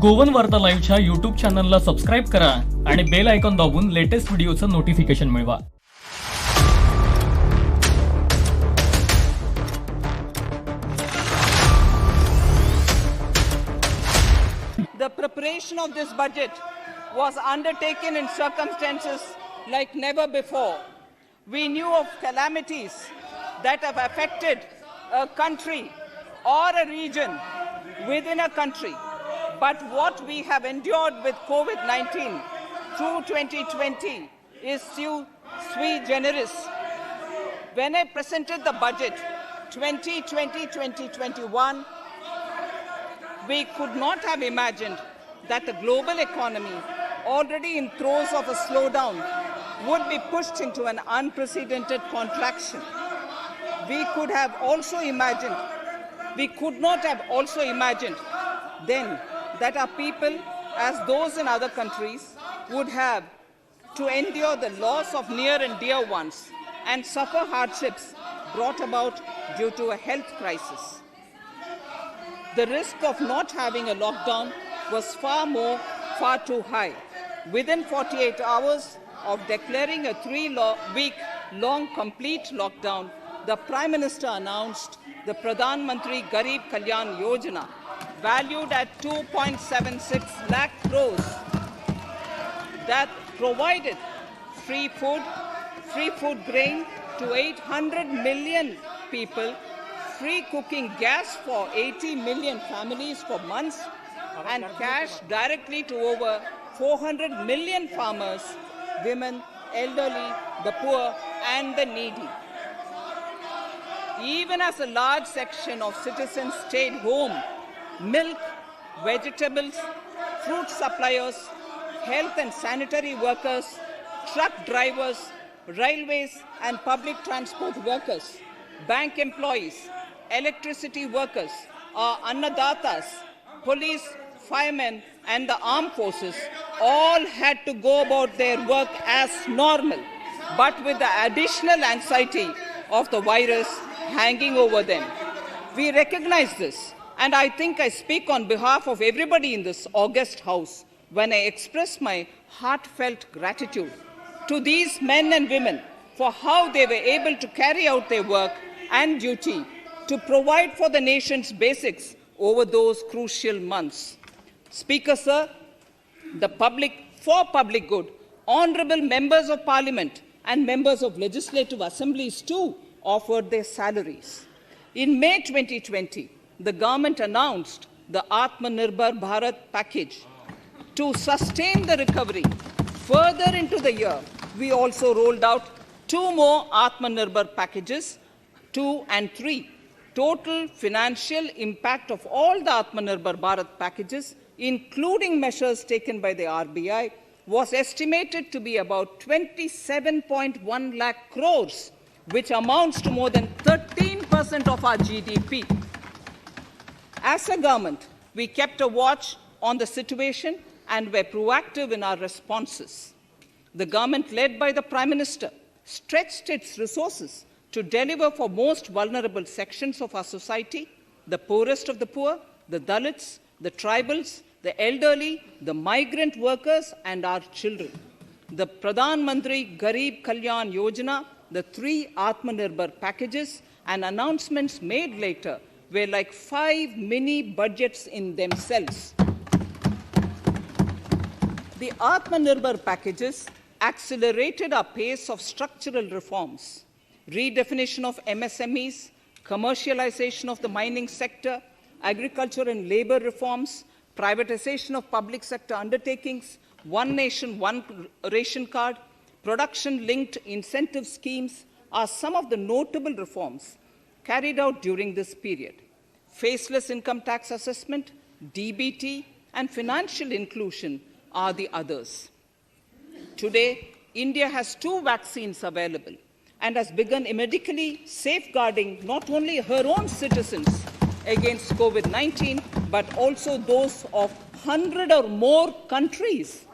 गोवन वार्ता लाईव्हच्या यूट्यूब चॅनलला सबस्क्राईब करा आणि बेल आयकॉन दाबून लेटेस्ट व्हिडिओचं नोटिफिकेशन मिळवा. The preparation of this budget was undertaken in circumstances like never before. We knew of calamities that have affected a country or a region within a country. But what we have endured with COVID-19 through 2020 is sui generis. When I presented the budget 2020-2021, we could not have imagined that the global economy, already in throes of a slowdown, would be pushed into an unprecedented contraction. We could not have also imagined then that our people, as those in other countries, would have to endure the loss of near and dear ones and suffer hardships brought about due to a health crisis. The risk of not having a lockdown was far too high. Within 48 hours of declaring a 3-week-long complete lockdown, the Prime Minister announced the Pradhan Mantri Garib Kalyan Yojana, valued at 2.76 lakh crores, that provided free food grain to 800 million people, free cooking gas for 80 million families for months, and cash directly to over 400 million farmers, women, elderly, the poor, and the needy. Even as a large section of citizens stayed home, milk, vegetables, fruit suppliers, health and sanitary workers, truck drivers, railways and public transport workers, bank employees, electricity workers, our annadatas, police, firemen and the armed forces all had to go about their work as normal, but with the additional anxiety of the virus hanging over them. We recognize this, and I think I speak on behalf of everybody in this august house when I express my heartfelt gratitude to these men and women for how they were able to carry out their work and duty to provide for the nation's basics over those crucial months. Speaker, sir, for public good, honorable members of parliament and members of legislative assemblies too offered their salaries. In May 2020, the government announced the Atmanirbhar Bharat package. To sustain the recovery further into the year, we also rolled out 2 more Atmanirbhar packages, 2 and 3. Total financial impact of all the Atmanirbhar Bharat packages, including measures taken by the RBI, was estimated to be about 27.1 lakh crores, which amounts to more than 13% of our GDP. As a government, we kept a watch on the situation and were proactive in our responses. The government, led by the Prime Minister, stretched its resources to deliver for most vulnerable sections of our society, the poorest of the poor, the Dalits, the tribals, the elderly, the migrant workers, and our children. The Pradhan Mantri Garib Kalyan Yojana, the 3 Atmanirbhar packages, and announcements made later were like 5 mini budgets in themselves. The Atmanirbhar packages accelerated our pace of structural reforms, redefinition of MSMEs, commercialization of the mining sector, agriculture and labor reforms, privatization of public sector undertakings, one nation, one ration card, production-linked incentive schemes are some of the notable reforms carried out during this period. Faceless income tax assessment, DBT, and financial inclusion are the others. Today, India has 2 vaccines available and has begun medically safeguarding not only her own citizens against COVID-19, but also those of 100 or more countries.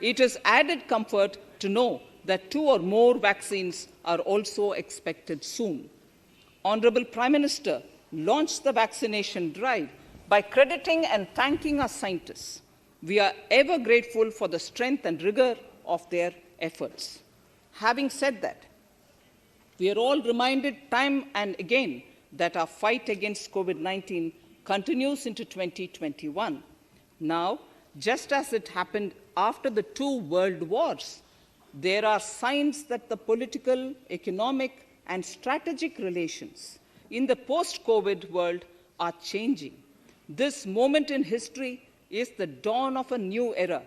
It is added comfort to know that 2 or more vaccines are also expected soon. Honorable Prime Minister launched the vaccination drive by crediting and thanking our scientists We are ever grateful for the strength and rigor of their efforts. Having said that, we are all reminded time and again that our fight against COVID-19 continues into 2021. Now, just as it happened after the two world wars, there are signs that the political, economic, and strategic relations in the post-COVID world are changing. This moment in history is the dawn of a new era,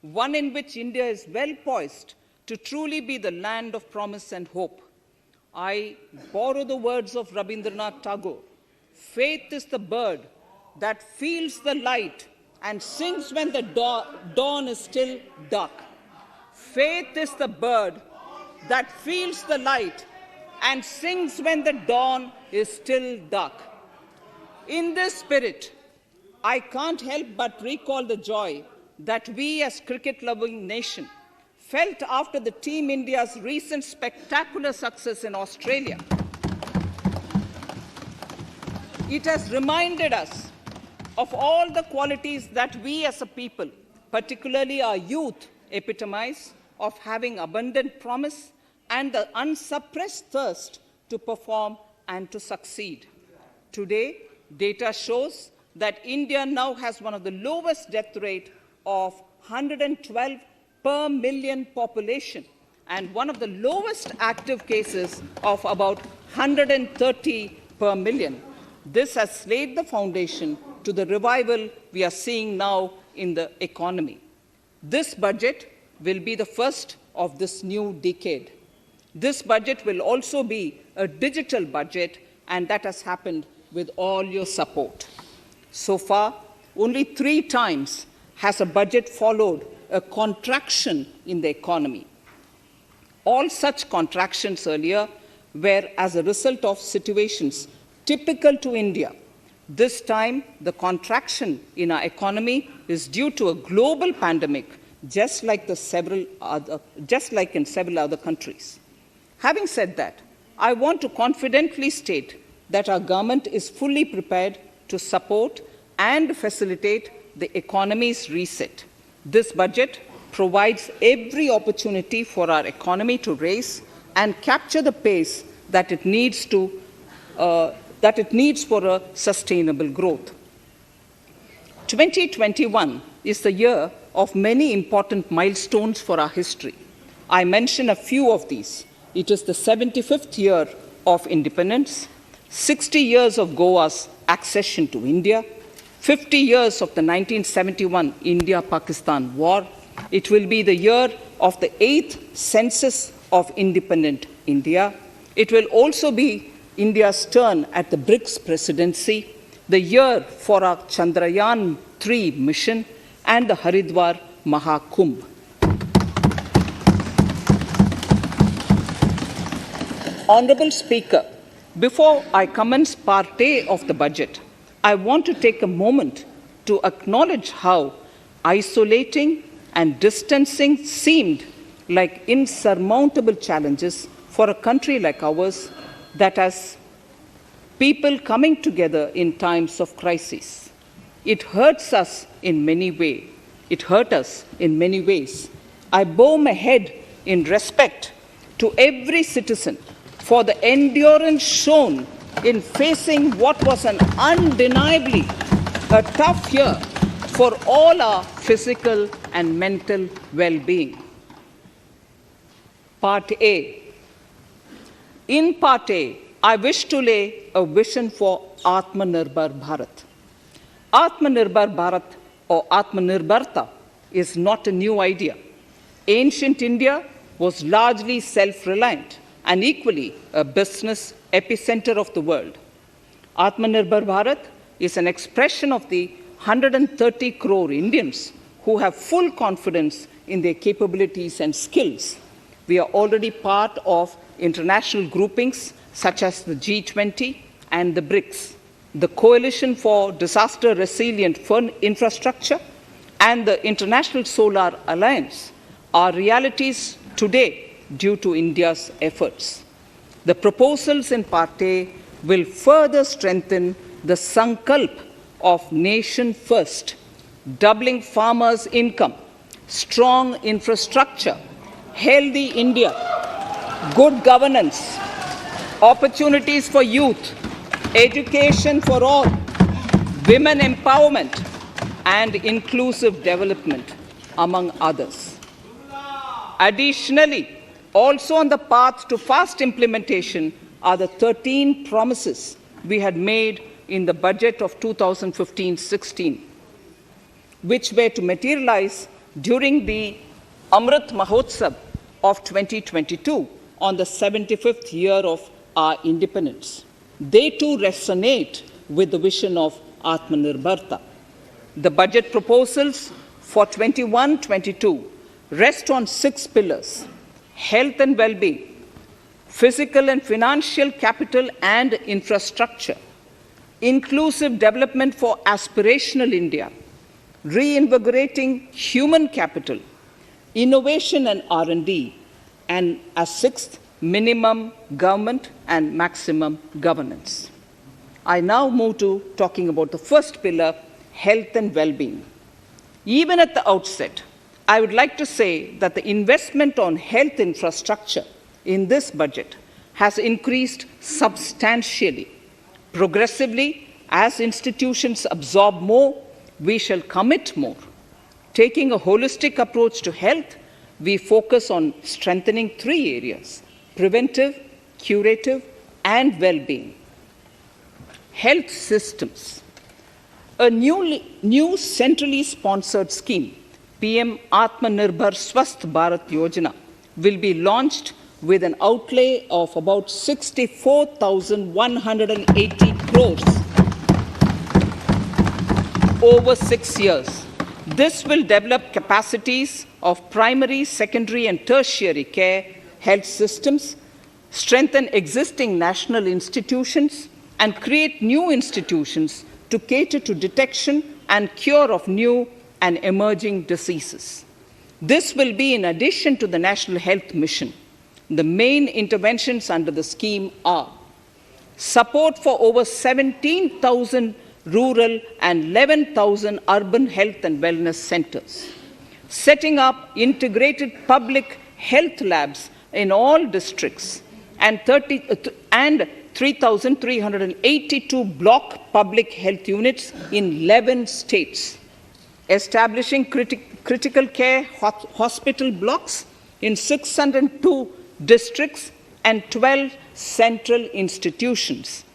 one in which India is well poised to truly be the land of promise and hope. I borrow the words of Rabindranath Tagore. Faith is the bird that feels the light and sings when the dawn is still dark. Faith is the bird that feels the light and sings when the dawn is still dark. In this spirit, I can't help but recall the joy that we as cricket-loving nation felt after the Team India's recent spectacular success in Australia. It has reminded us of all the qualities that we as a people, particularly our youth, epitomize of having abundant promise and the unsuppressed thirst to perform and to succeed. Today, data shows that India now has one of the lowest death rate of 112 per million population and one of the lowest active cases of about 130 per million. This has laid the foundation to the revival we are seeing now in the economy. This budget will be the first of this new decade. This budget will also be a digital budget, and that has happened with all your support. So far, only 3 times has a budget followed a contraction in the economy. All such contractions earlier were as a result of situations typical to India. This time, the contraction in our economy is due to a global pandemic, just like in several other countries. Having said that, I want to confidently state that our government is fully prepared to support and facilitate the economy's reset. This budget provides every opportunity for our economy to raise and capture the pace that it needs for a sustainable growth. 2021 is the year of many important milestones for our history. I mention a few of these. It is the 75th year of independence, 60 years of Goa's accession to India, 50 years of the 1971 India-Pakistan War. It will be the year of the 8th census of independent India. It will also be India's turn at the BRICS presidency, the year for our Chandrayaan-3 mission, and the Haridwar Mahakumbh. Honorable Speaker, before I commence Part A of the budget, I want to take a moment to acknowledge how isolating and distancing seemed like insurmountable challenges for a country like ours that has people coming together in times of crisis. It hurts us in many ways. It hurt us in many ways. I bow my head in respect to every citizen for the endurance shown in facing what was an undeniably a tough year for all our physical and mental well-being. Part A. In Part A, I wish to lay a vision for Atmanirbhar Bharat. Atmanirbhar Bharat or Atmanirbharta is not a new idea. Ancient India was largely self-reliant and equally a business epicenter of the world. Atmanirbhar Bharat is an expression of the 130 crore Indians who have full confidence in their capabilities and skills. We are already part of international groupings such as the G20 and the BRICS, the Coalition for Disaster Resilient Infrastructure, and the International Solar Alliance are realities today due to India's efforts. The proposals in Part A will further strengthen the sankalp of nation first, doubling farmers' income, strong infrastructure, healthy India, good governance, opportunities for youth, education for all, women empowerment, and inclusive development, among others. Additionally, also on the path to fast implementation are the 13 promises we had made in the budget of 2015-16, which were to materialize during the Amrit Mahotsav of 2022 on the 75th year of our independence. They too resonate with the vision of Atmanirbhar Bharat. The budget proposals for 21-22 rest on 6 pillars: health and well-being, physical and financial capital and infrastructure, inclusive development for aspirational India, reinvigorating human capital, innovation and R&D, and as 6th, minimum government and maximum governance. I now move to talking about the first pillar, health and well-being. Even at the outset, I would like to say that the investment on health infrastructure in this budget has increased substantially. Progressively, as institutions absorb more, we shall commit more. Taking a holistic approach to health, we focus on strengthening 3 areas: preventive, curative, and well-being. Health systems. A new centrally sponsored scheme, PM Atmanirbhar Swasth Bharat Yojana, will be launched with an outlay of about 64,180 crores over 6 years. This will develop capacities of primary, secondary, and tertiary care health systems, strengthen existing national institutions, and create new institutions to cater to detection and cure of new and emerging diseases. This will be in addition to the National Health Mission. The main interventions under the scheme are support for over 17,000 rural and 11,000 urban health and wellness centers, setting up integrated public health labs in all districts, and 3,382 block public health units in 11 states, establishing critical care hospital blocks in 602 districts and 12 central institutions,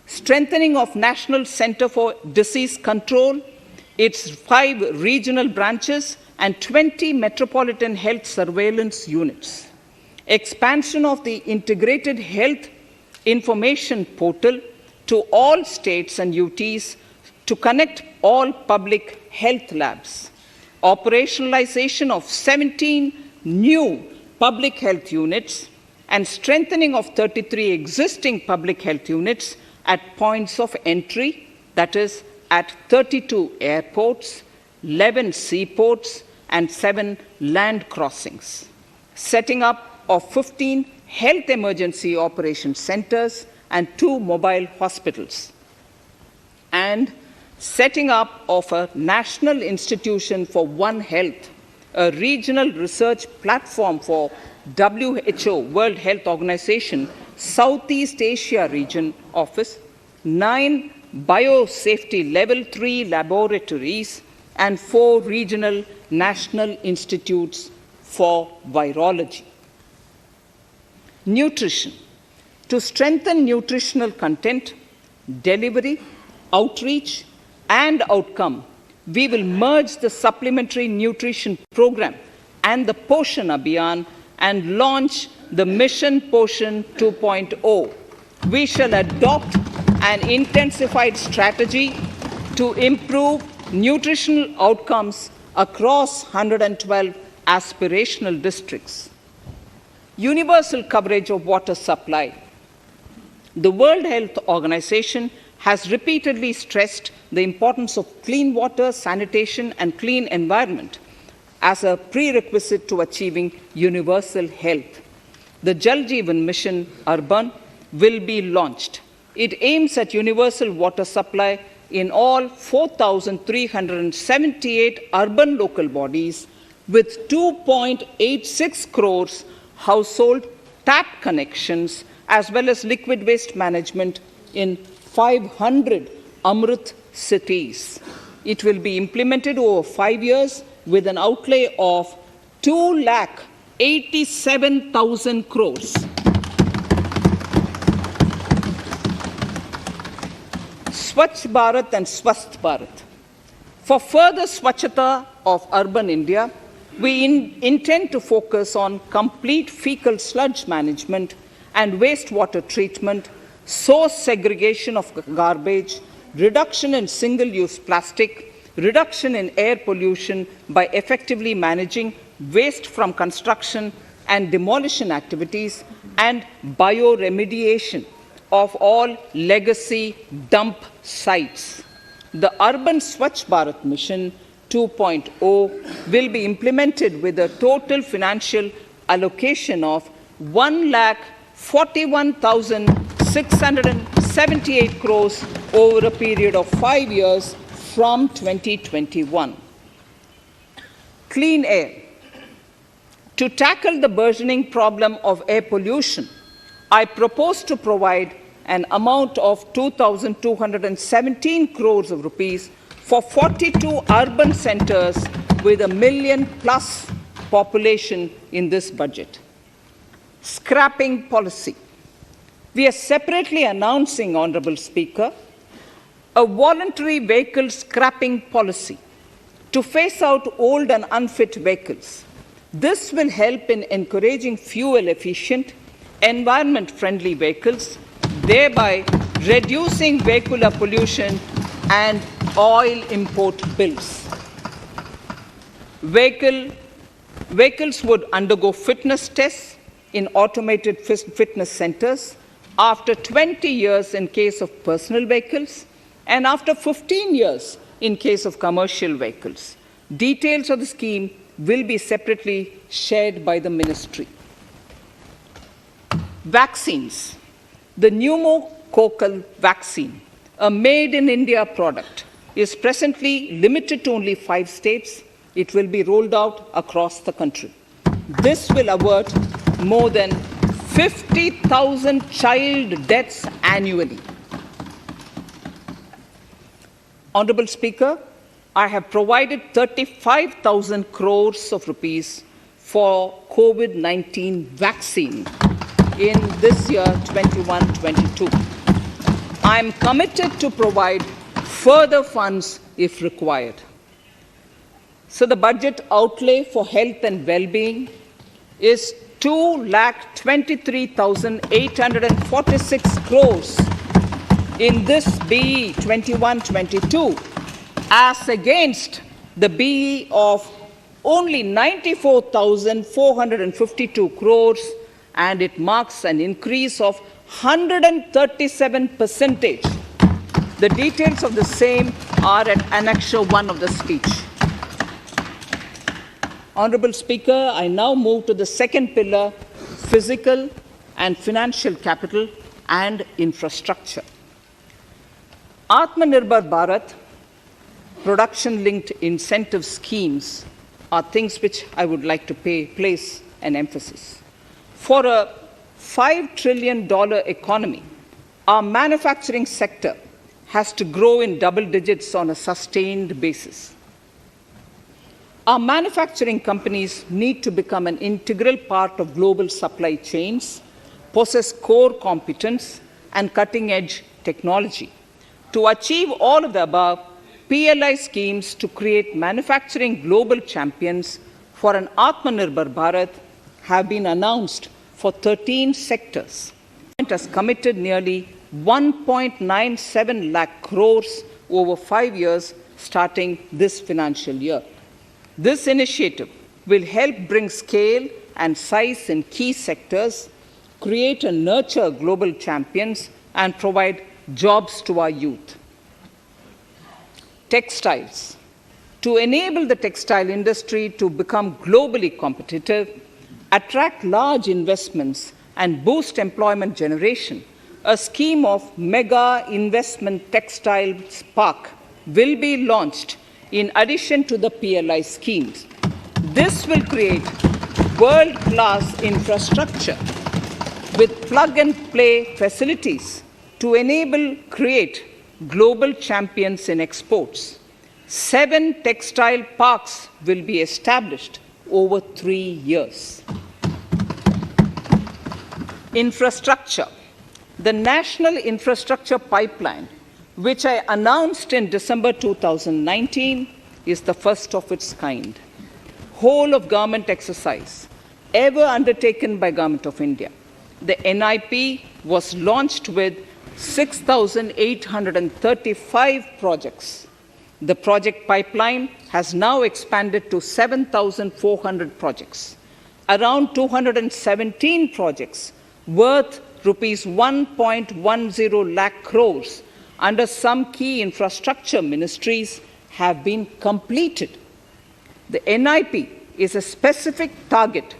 strengthening of National Center for Disease Control, its 5 regional branches and 20 metropolitan health surveillance units, expansion of the integrated health information portal to all states and UTs to connect all public health labs, operationalization of 17 new public health units, and strengthening of 33 existing public health units at points of entry, that is, at 32 airports, 11 seaports, and 7 land crossings, setting up of 15 health emergency operation centers and 2 mobile hospitals, and setting up of a National Institution for One Health, a regional research platform for WHO, World Health Organization, Southeast Asia Region Office, 9 biosafety level 3 laboratories, and 4 regional national institutes for virology. Nutrition. To strengthen nutritional content, delivery, outreach, and outcome, we will merge the supplementary nutrition program and the Poshan Abhiyan and launch the Mission Poshan 2.0. We shall adopt an intensified strategy to improve nutritional outcomes across 112 aspirational districts. Universal coverage of water supply. The World Health Organization has repeatedly stressed the importance of clean water, sanitation, and clean environment as a prerequisite to achieving universal health. The Jal Jeevan Mission Urban will be launched. It aims at universal water supply in all 4,378 urban local bodies with 2.86 crores household tap connections, as well as liquid waste management in 500 Amrit cities. It will be implemented over 5 years with an outlay of 2,87,000 crores. Swachh Bharat and Swasth Bharat. For further Swachhata of urban India, we intend to focus on complete fecal sludge management and wastewater treatment, source segregation of garbage, reduction in single-use plastic, reduction in air pollution by effectively managing waste from construction and demolition activities, and bioremediation of all legacy dump sites. The Urban Swachh Bharat Mission 2.0 will be implemented with a total financial allocation of 1,41,678 crores over a period of 5 years from 2021. Clean air. To tackle the burgeoning problem of air pollution, I propose to provide an amount of 2,217 crores of rupees for 42 urban centers with a million-plus population in this budget. Scrapping policy. We are separately announcing, Honorable Speaker, a voluntary vehicle scrapping policy to phase out old and unfit vehicles. This will help in encouraging fuel-efficient, environment-friendly vehicles, thereby reducing vehicular pollution and oil import bills. Vehicles would undergo fitness tests in automated fitness centers after 20 years in case of personal vehicles and after 15 years in case of commercial vehicles. Details of the scheme will be separately shared by the ministry. Vaccines. The pneumococcal vaccine, a made-in-India product, is presently limited to only 5 states. It will be rolled out across the country. This will avert more than 50,000 child deaths annually. Honorable Speaker, I have provided 35,000 crores of rupees for COVID-19 vaccine in this year 21-22. I am committed to provide further funds if required. So the budget outlay for health and well-being is 2,23,846 crores in this BE 21-22, as against the BE of only 94,452 crores, and it marks an increase of 137%. The details of the same are at Annexure 1 of the speech. Honorable Speaker, I now move to the second pillar, physical and financial capital and infrastructure. Atmanirbhar Bharat, production-linked incentive schemes are things which I would like to place an emphasis. For a $5 trillion economy, our manufacturing sector has to grow in double digits on a sustained basis. Our manufacturing companies need to become an integral part of global supply chains, possess core competence and cutting-edge technology. To achieve all of the above, PLI schemes to create manufacturing global champions for an Atmanirbhar Bharat have been announced for 13 sectors. It has committed nearly 1.97 lakh crores over 5 years starting this financial year. This initiative will help bring scale and size in key sectors, create and nurture global champions, and provide jobs to our youth. Textiles. To enable the textile industry to become globally competitive, attract large investments, and boost employment generation, a scheme of mega investment textiles park will be launched in addition to the PLI schemes. This will create world-class infrastructure with plug-and-play facilities to create global champions in exports. 7 textile parks will be established over 3 years. Infrastructure. The National Infrastructure Pipeline, which I announced in December 2019, is the first of its kind. Whole of government exercise ever undertaken by Government of India. The NIP was launched with 6,835 projects. The project pipeline has now expanded to 7,400 projects. Around 217 projects worth rupees 1.10 lakh crores under some key infrastructure ministries have been completed. The NIP is a specific target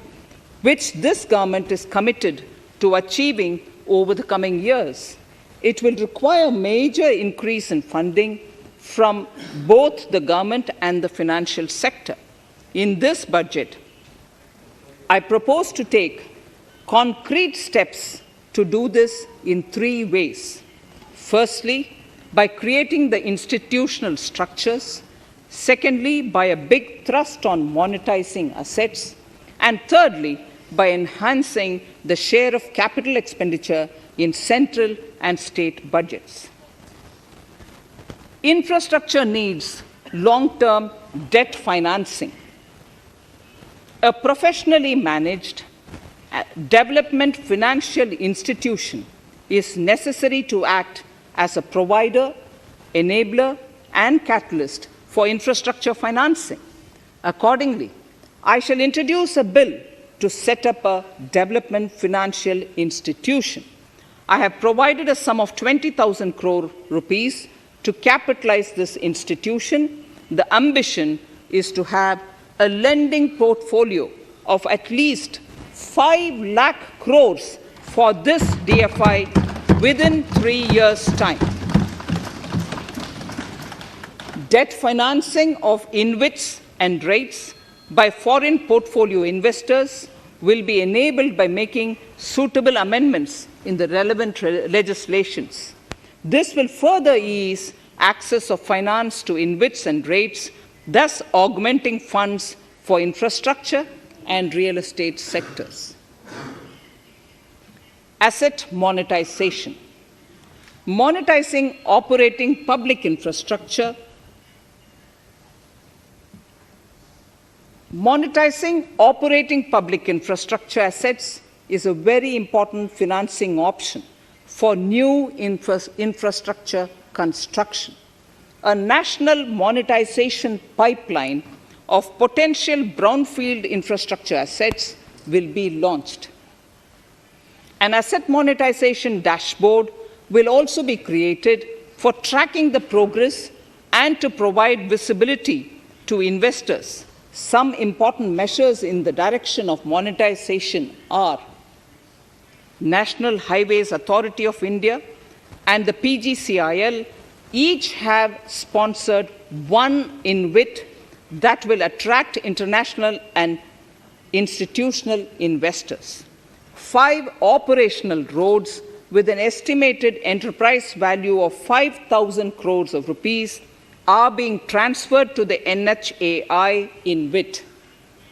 which this government is committed to achieving over the coming years. It will require major increase in funding from both the government and the financial sector. In this budget, I propose to take concrete steps to do this in 3 ways. Firstly, by creating the institutional structures. Secondly, by a big thrust on monetizing assets. And thirdly, by enhancing the share of capital expenditure in central and state budgets. Infrastructure needs long-term debt financing. A professionally managed development financial institution is necessary to act as a provider, enabler, and catalyst for infrastructure financing. Accordingly, I shall introduce a bill to set up a development financial institution. I have provided a sum of 20,000 crore rupees to capitalize this institution. The ambition is to have a lending portfolio of at least 5 lakh crores for this DFI within 3 years' time. Debt financing of InvITs and REITs by foreign portfolio investors will be enabled by making suitable amendments in the relevant legislations. This will further ease access of finance to InvITs and REITs, thus augmenting funds for infrastructure and real estate sectors. Asset monetization. Monetizing operating public infrastructure. Monetizing operating public infrastructure assets is a very important financing option for new infrastructure construction. A national monetization pipeline of potential brownfield infrastructure assets will be launched. An asset monetization dashboard will also be created for tracking the progress and to provide visibility to investors. Some important measures in the direction of monetization are National Highways Authority of India and the PGCIL each have sponsored one InvIT that will attract international and institutional investors. 5 operational roads with an estimated enterprise value of 5,000 crores of rupees are being transferred to the NHAI InvIT.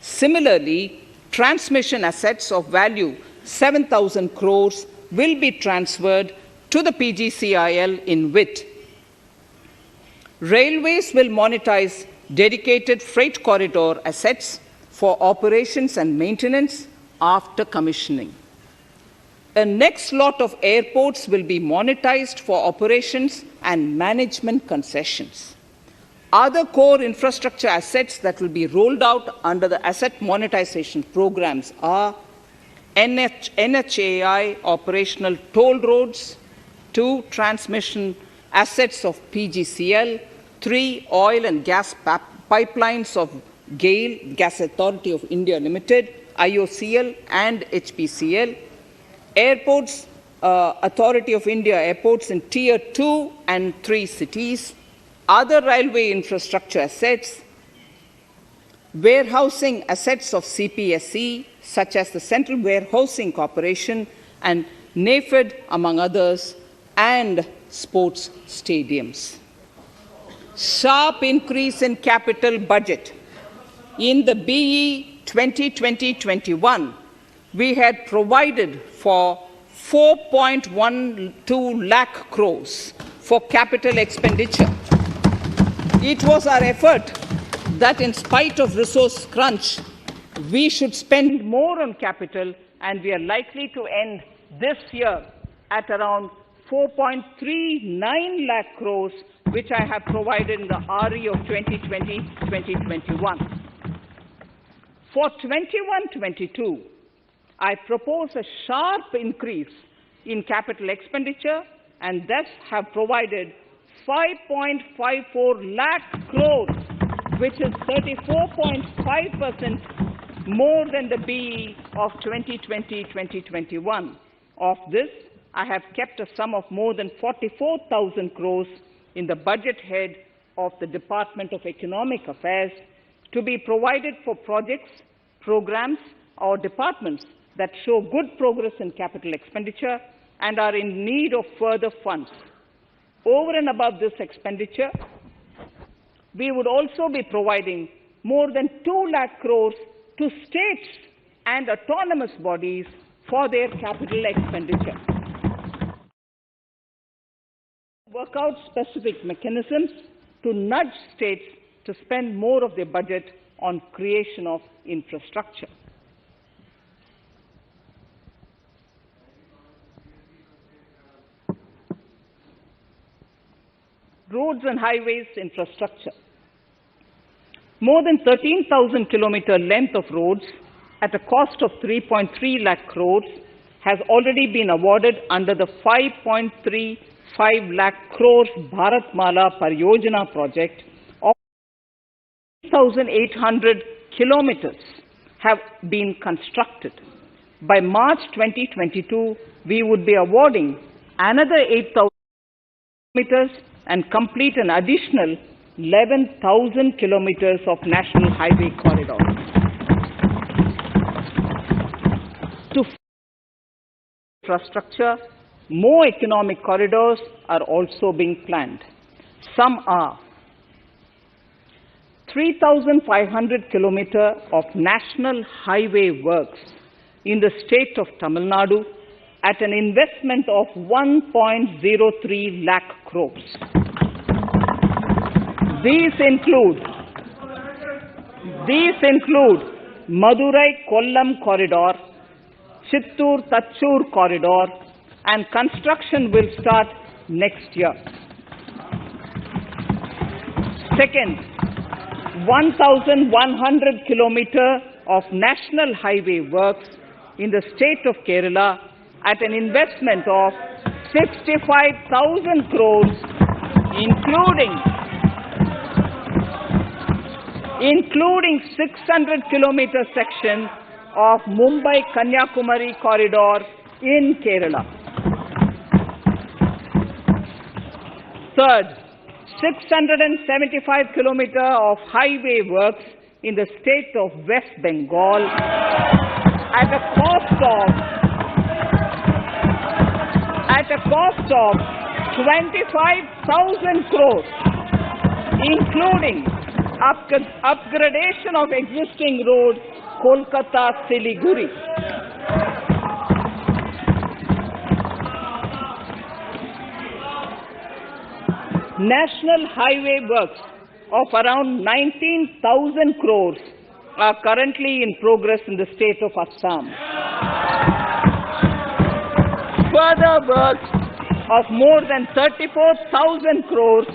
Similarly, transmission assets of value 7,000 crores will be transferred to the PGCIL InvIT. Railways will monetize dedicated freight corridor assets for operations and maintenance after commissioning. A next lot of airports will be monetized for operations and management concessions. Other core infrastructure assets that will be rolled out under the asset monetization programs are NHAI operational toll roads, 2 transmission assets of PGCL, 3 oil and gas pipelines of GAIL, Gas Authority of India Limited, IOCL and HPCL, airports Authority of India airports in Tier 2 and 3 cities, other railway infrastructure assets, warehousing assets of CPSE, such as the Central Warehousing Corporation and NAFED, among others, and sports stadiums. Sharp increase in capital budget. In the BE 2020-21, we had provided for 4.12 lakh crores for capital expenditure. It was our effort that in spite of resource crunch, we should spend more on capital, and we are likely to end this year at around 4.39 lakh crores, which I have provided in the RE of 2020-2021. For 21-22, I propose a sharp increase in capital expenditure and thus have provided 5.54 lakh crores, which is 34.5% more than the BE of 2020-2021. Of this, I have kept a sum of more than 44,000 crores in the budget head of the Department of Economic Affairs to be provided for projects, programs, or departments that show good progress in capital expenditure and are in need of further funds. Over and above this expenditure, we would also be providing more than 2 lakh crores to states and autonomous bodies for their capital expenditure. Work out specific mechanisms to nudge states to spend more of their budget on creation of infrastructure. Roads and highways infrastructure. More than 13,000 kilometer length of roads at a cost of 3.3 lakh crores has already been awarded under the 5.35 lakh crores Bharatmala Pariyojana project. Of 1,800 kilometers have been constructed. By March 2022, we would be awarding another 8,000 kilometers and complete an additional 11,000 kilometers of national highway corridors. To infrastructure, more economic corridors are also being planned. Some are 3,500 kilometers of national highway works in the state of Tamil Nadu at an investment of 1.03 lakh crores. These include Madurai-Kollam corridor, Chittoor-Tachur corridor, and construction will start next year. Second, 1,100 kilometers of national highway works in the state of Kerala at an investment of 65,000 crores, including 600 kilometer section of Mumbai-Kanyakumari corridor in Kerala. Third, 675 kilometers of highway works in the state of West Bengal at a cost of 25,000 crores, including upgradation of existing road Kolkata-Siliguri. National highway works of around 19,000 crores are currently in progress in the state of Assam. Further works of more than 34,000 crores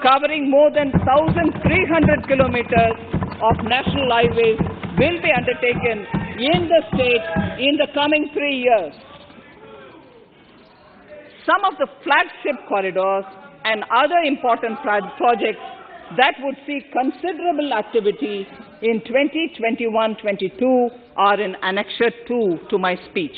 covering more than 1,300 kilometers of national highways will be undertaken in the state in the coming 3 years. Some of the flagship corridors and other important projects that would see considerable activity in 2021-22 are in Annexure 2 to my speech.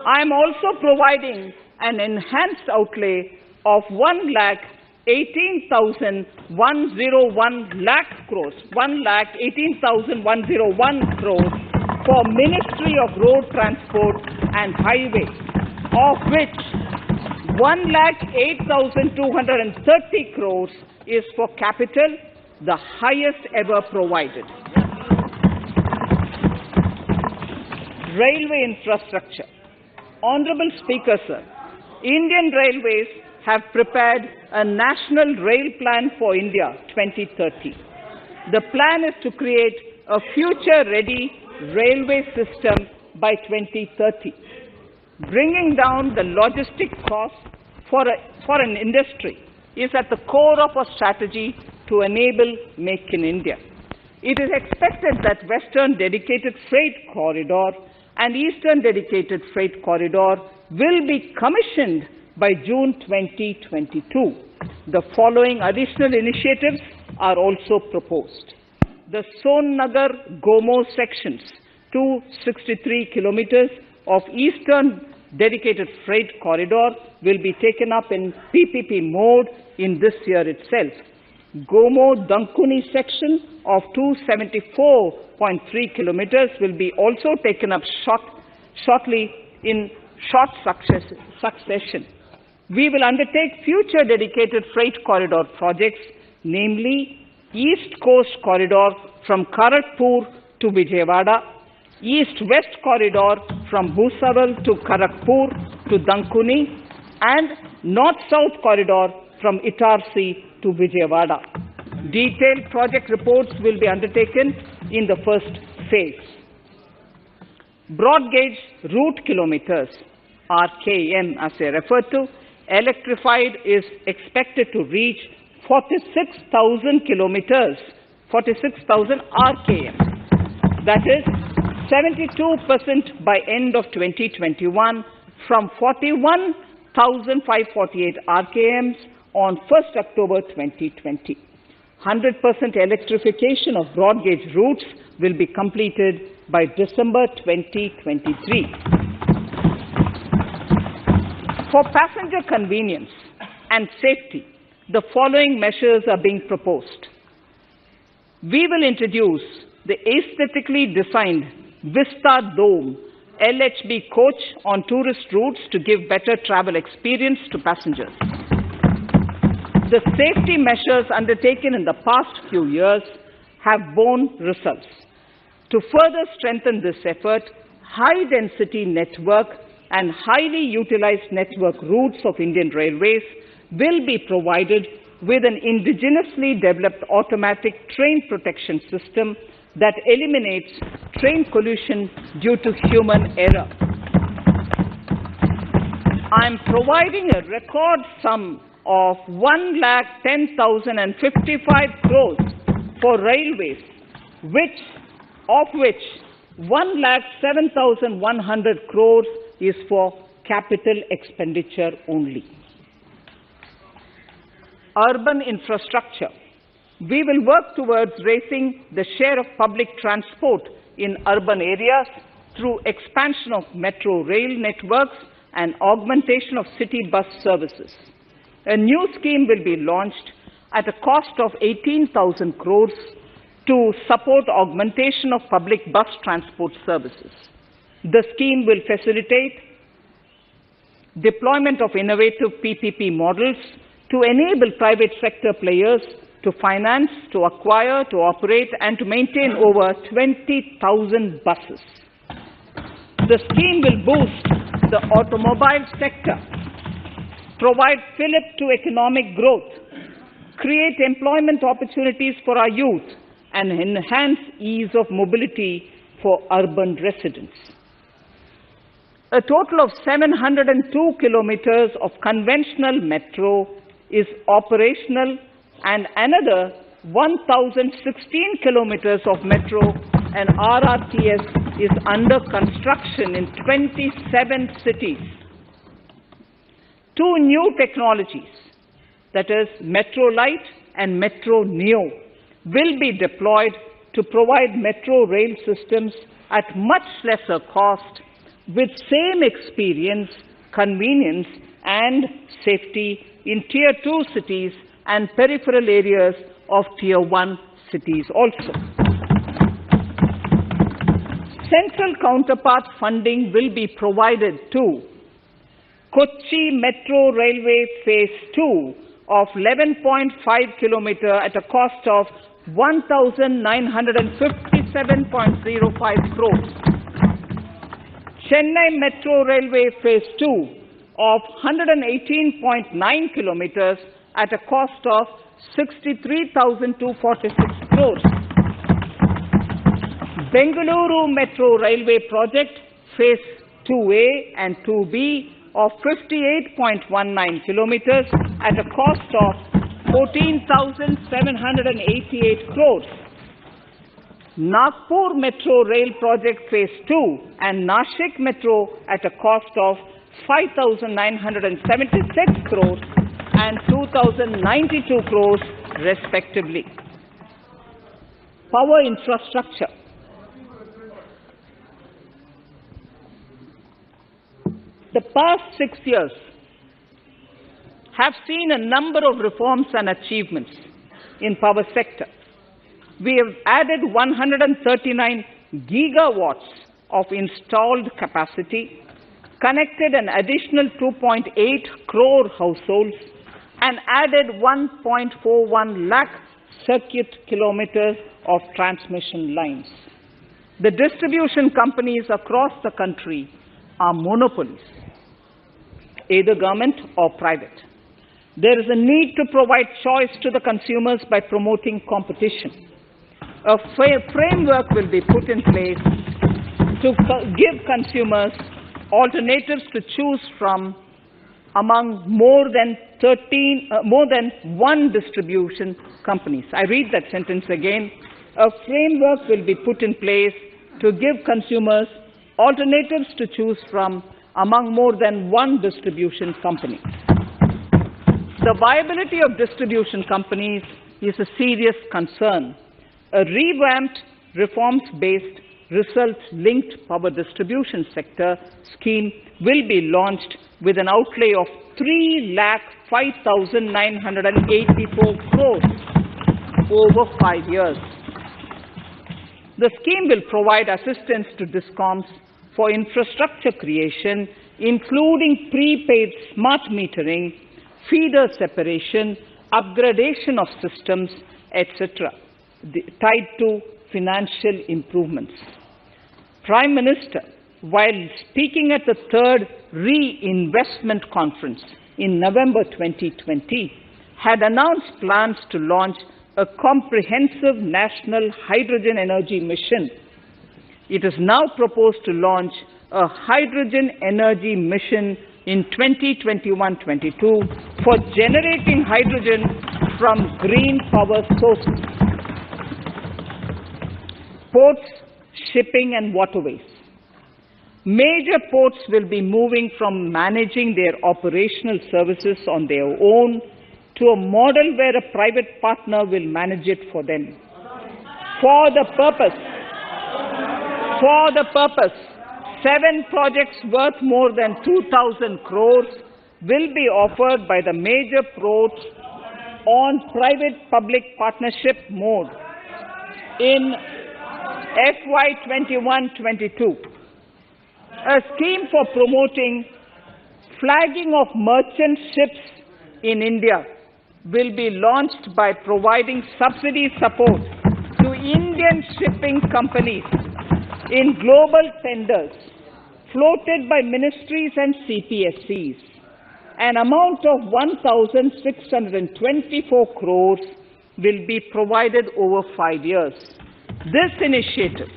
I am also providing an enhanced outlay of 1,18,101 crores, 1,18,101 crores for Ministry of Road Transport and Highways, of which 1,08,230 crores is for capital, the highest ever provided. Railway infrastructure. Honorable Speaker, sir, Indian Railways have prepared a National Rail Plan for India 2030. The plan is to create a future-ready railway system by 2030. Bringing down the logistic costs for an industry is at the core of our strategy to enable Make in India. It is expected that Western Dedicated Freight Corridor and Eastern Dedicated Freight Corridor will be commissioned by June 2022. The following additional initiatives are also proposed. The Sonnagar-Gomo sections, 263 kilometers of Eastern Dedicated Freight Corridor, will be taken up in PPP mode in this year itself. Gomo-Dankuni section of 274.3 kilometers will be also taken up shortly in short succession. We will undertake future dedicated freight corridor projects, namely East Coast Corridor from Kharagpur to Vijayawada, East-West Corridor from Bhusawal to Kharagpur to Dankuni, and North-South Corridor from Itarsi to Vijayawada. Detailed project reports will be undertaken in the first phase. Broad gauge route kilometers, RKM as I referred to, electrified is expected to reach 46,000 kilometers, 46,000 RKM. That is 72% by end of 2021 from 41,548 RKMs on 1st October 2020. 100% electrification of broad gauge routes will be completed by December 2023. For passenger convenience and safety, the following measures are being proposed. We will introduce the aesthetically designed Vista Dome LHB coach on tourist routes to give better travel experience to passengers. The safety measures undertaken in the past few years have borne results. To further strengthen this effort, high-density network and highly utilized network routes of Indian Railways will be provided with an indigenously developed automatic train protection system that eliminates train collision due to human error. I am providing a record sum of 1,10,055 crores for railways, of which 1,07,100 crores is for capital expenditure only. Urban infrastructure. We will work towards raising the share of public transport in urban areas through expansion of metro rail networks and augmentation of city bus services. A new scheme will be launched at a cost of 18,000 crores to support augmentation of public bus transport services. The scheme will facilitate deployment of innovative PPP models to enable private sector players to finance, to acquire, to operate, and to maintain over 20,000 buses. The scheme will boost the automobile sector, provide fillip to economic growth, create employment opportunities for our youth, and enhance ease of mobility for urban residents. A total of 702 kilometers of conventional metro is operational, and another 1,016 kilometers of metro and RRTS is under construction in 27 cities. Two new technologies, that is Metro Light and Metro Neo, will be deployed to provide metro rail systems at much lesser cost, with same experience, convenience and safety in Tier 2 cities and peripheral areas of Tier 1 cities also. Central counterpart funding will be provided to Kochi Metro Railway Phase 2 of 11.5 kilometer at a cost of 1,957.05 crores. Chennai Metro Railway Phase 2 of 118.9 kilometers at a cost of 63,246 crores. Bengaluru Metro Railway Project Phase 2A and 2B of 58.19 kilometers at a cost of 14,788 crores. Nagpur Metro Rail Project Phase 2 and Nashik Metro at a cost of 5,976 crores and 2,092 crores respectively. Power infrastructure. The past 6 years have seen a number of reforms and achievements in power sector. We have added 139 gigawatts of installed capacity, connected an additional 2.8 crore households, and added 1.41 lakh circuit kilometers of transmission lines. The distribution companies across the country are monopolies, either government or private. There is a need to provide choice to the consumers by promoting competition. A framework will be put in place to give consumers alternatives to choose from among more than one distribution companies. I read that sentence again. A framework will be put in place to give consumers alternatives to choose from among more than one distribution company. The viability of distribution companies is a serious concern. A revamped, reforms-based, results-linked power distribution sector scheme will be launched with an outlay of 3,05,984 crores over 5 years. The scheme will provide assistance to DISCOMs for infrastructure creation, including prepaid smart metering, feeder separation, upgradation of systems, etc., tied to financial improvements. Prime Minister, while speaking at the third Reinvestment Conference in November 2020, had announced plans to launch a comprehensive national hydrogen energy mission. It is now proposed to launch a hydrogen energy mission in 2021-22 for generating hydrogen from green power sources. Ports, shipping and waterways. Major ports will be moving from managing their operational services on their own to a model where a private partner will manage it for them. For the purpose, 7 projects worth more than 2,000 crores will be offered by the major ports on private-public partnership mode in FY 21-22. A scheme for promoting flagging of merchant ships in India will be launched by providing subsidy support to Indian shipping companies in global tenders floated by ministries and CPSCs. An amount of 1,624 crores will be provided over 5 years. This initiative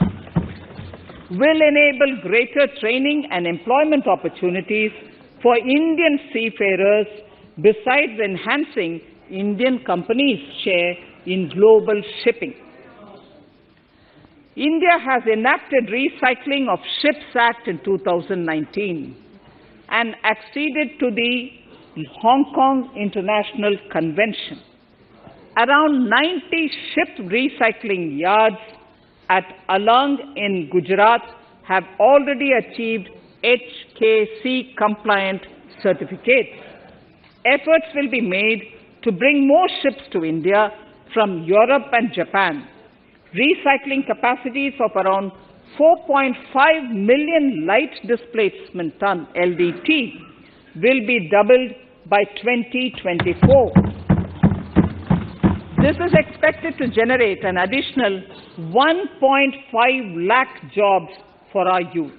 will enable greater training and employment opportunities for Indian seafarers, besides enhancing Indian companies' share in global shipping. India has enacted Recycling of Ships Act in 2019 and acceded to the Hong Kong International Convention. Around 90 ship recycling yards at Alang in Gujarat have already achieved HKC compliant certificates. Efforts will be made to bring more ships to India from Europe and Japan. Recycling capacities of around 4.5 million light displacement ton LDT will be doubled by 2024. This is expected to generate an additional 1.5 lakh jobs for our youth.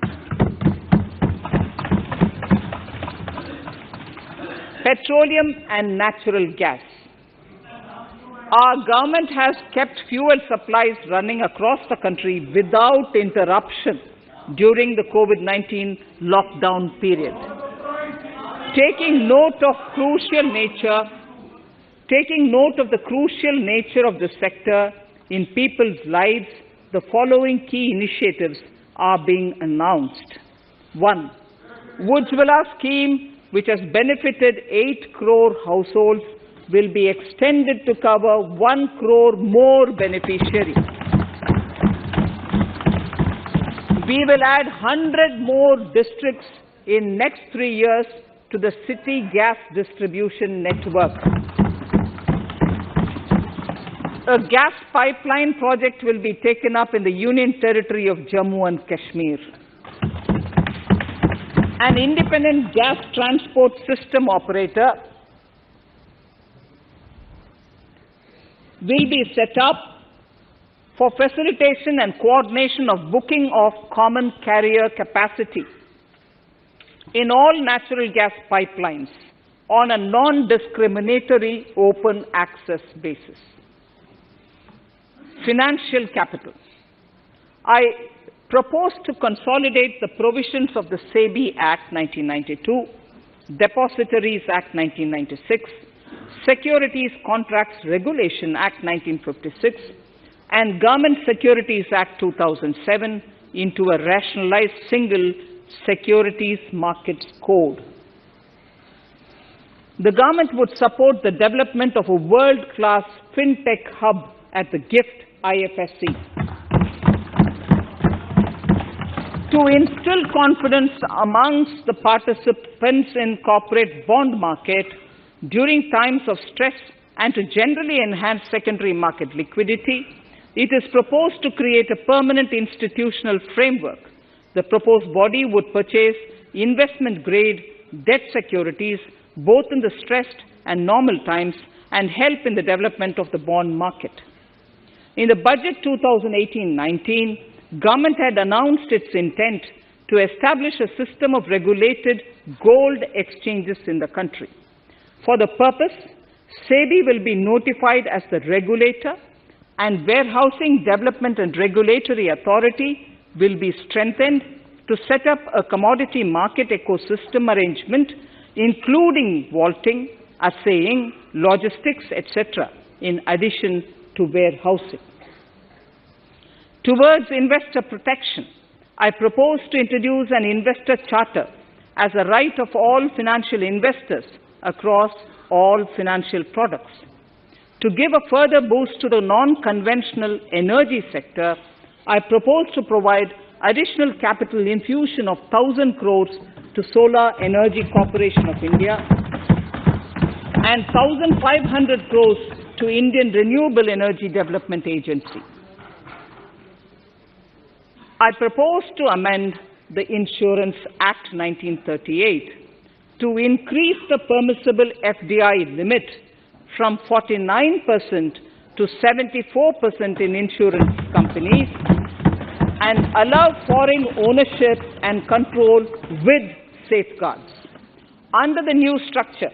Petroleum and natural gas. Our government has kept fuel supplies running across the country without interruption during the COVID-19 lockdown period. Taking note of the crucial nature of the sector in people's lives, the following key initiatives are being announced. 1. Ujjwala scheme, which has benefited 8 crore households, will be extended to cover 1 crore more beneficiaries. We will add 100 more districts in next 3 years to the city gas distribution network. A gas pipeline project will be taken up in the Union Territory of Jammu and Kashmir. An independent gas transport system operator will be set up for facilitation and coordination of booking of common carrier capacity in all natural gas pipelines on a non-discriminatory open access basis. Financial capital. I propose to consolidate the provisions of the SEBI Act 1992, Depositories Act 1996, Securities Contracts Regulation Act 1956, and Government Securities Act 2007 into a rationalized single Securities Markets Code. The government would support the development of a world-class fintech hub at the GIFT IFSC. To instill confidence amongst the participants in corporate bond market during times of stress and to generally enhance secondary market liquidity, it is proposed to create a permanent institutional framework. The proposed body would purchase investment-grade debt securities both in the stressed and normal times and help in the development of the bond market. In the budget 2018-19, government had announced its intent to establish a system of regulated gold exchanges in the country. For the purpose, SEBI will be notified as the regulator, and Warehousing Development and Regulatory Authority will be strengthened to set up a commodity market ecosystem arrangement, including vaulting, assaying, logistics, etc., in addition to warehousing. Towards investor protection, I propose to introduce an investor charter as a right of all financial investors across all financial products. To give a further boost to the non-conventional energy sector, I propose to provide additional capital infusion of 1,000 crores to Solar Energy Corporation of India and 1,500 crores to Indian Renewable Energy Development Agency. I propose to amend the Insurance Act 1938 to increase the permissible FDI limit from 49% to 74% in insurance companies and allow foreign ownership and control with safeguards. Under the new structure,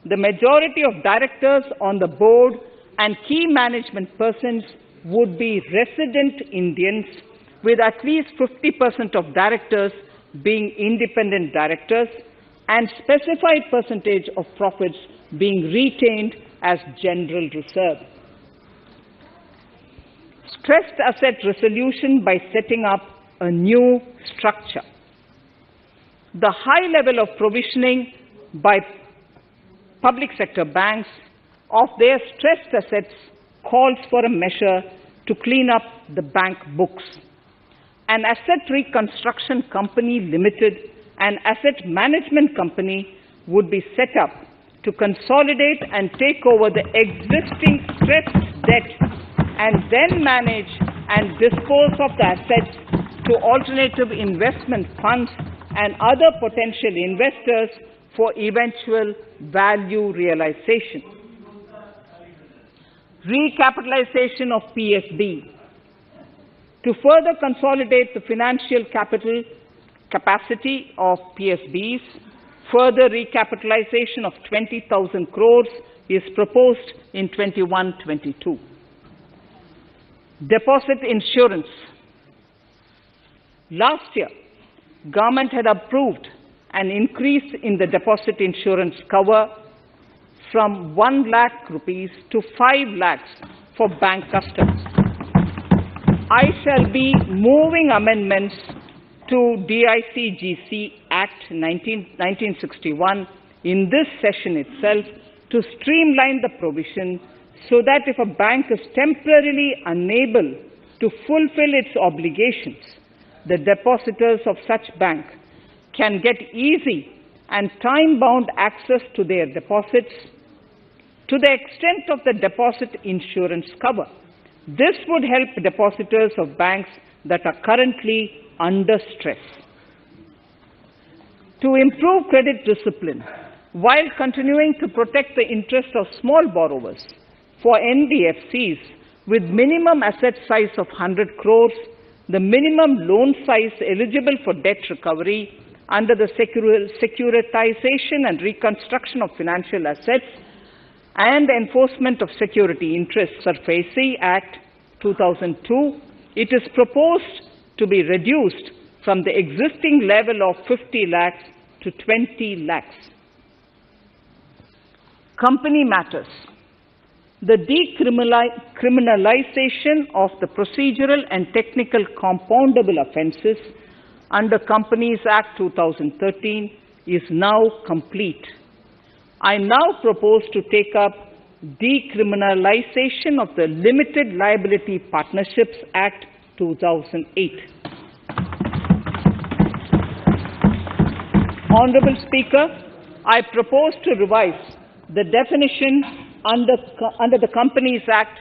the majority of directors on the board and key management persons would be resident Indians, with at least 50% of directors being independent directors and specified percentage of profits being retained as general reserve. Stressed asset resolution by setting up a new structure. The high level of provisioning by public sector banks of their stressed assets calls for a measure to clean up the bank books. An asset reconstruction company limited an asset management company would be set up to consolidate and take over the existing stressed debt and then manage and dispose of the assets to alternative investment funds and other potential investors for eventual value realization. Recapitalization of PSB. To further consolidate the financial capital capacity of PSBs, further recapitalization of 20,000 crores is proposed in 21-22. Deposit insurance. Last year, government had approved an increase in the deposit insurance cover from 1 lakh rupees to 5 lakhs for bank customers. I shall be moving amendments to DICGC Act 1961 in this session itself to streamline the provision so that if a bank is temporarily unable to fulfill its obligations, the depositors of such bank can get easy and time-bound access to their deposits to the extent of the deposit insurance cover. This would help depositors of banks that are currently under stress. To improve credit discipline, while continuing to protect the interests of small borrowers, for NBFCs with minimum asset size of 100 crores, the minimum loan size eligible for debt recovery under the Securitization and Reconstruction of Financial Assets and Enforcement of Security Interests SARFAESI Act 2002, it is proposed to be reduced from the existing level of 50 lakhs to 20 lakhs. Company matters. The decriminalization of the procedural and technical compoundable offences under Companies Act 2013 is now complete. I now propose to take up decriminalization of the Limited Liability Partnerships Act 2008. Honorable Speaker, I propose to revise the definition under the Companies Act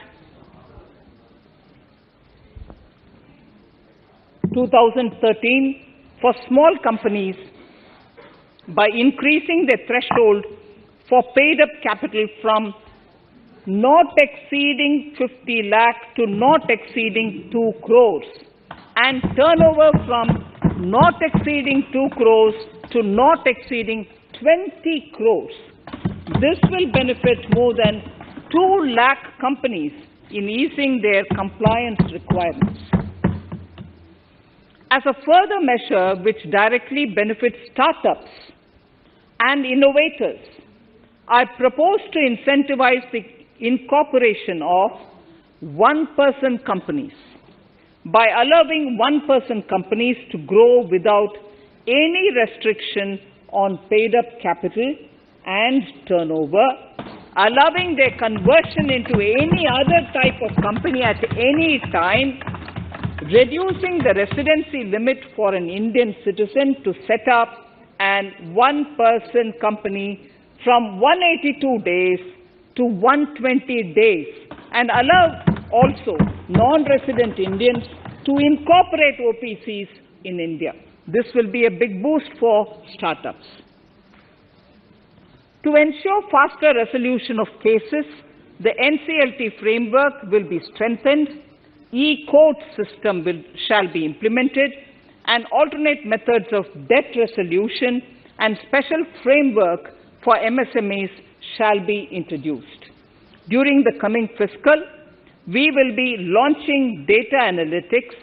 2013 for small companies by increasing the threshold for paid-up capital from not exceeding 50 lakh to not exceeding 2 crores and turnover from not exceeding 2 crores to not exceeding 20 crores. This will benefit more than 2 lakh companies in easing their compliance requirements. As a further measure which directly benefits startups and innovators, I propose to incentivize the incorporation of one-person companies by allowing one-person companies to grow without any restriction on paid-up capital and turnover, allowing their conversion into any other type of company at any time, reducing the residency limit for an Indian citizen to set up an one-person company from 182 days to 120 days, and allow also non-resident Indians to incorporate OPCs in India. This will be a big boost for startups. To ensure faster resolution of cases, the NCLT framework will be strengthened, e-court system shall be implemented, and alternate methods of debt resolution and special framework for MSMEs shall be introduced. During the coming fiscal, we will be launching data analytics,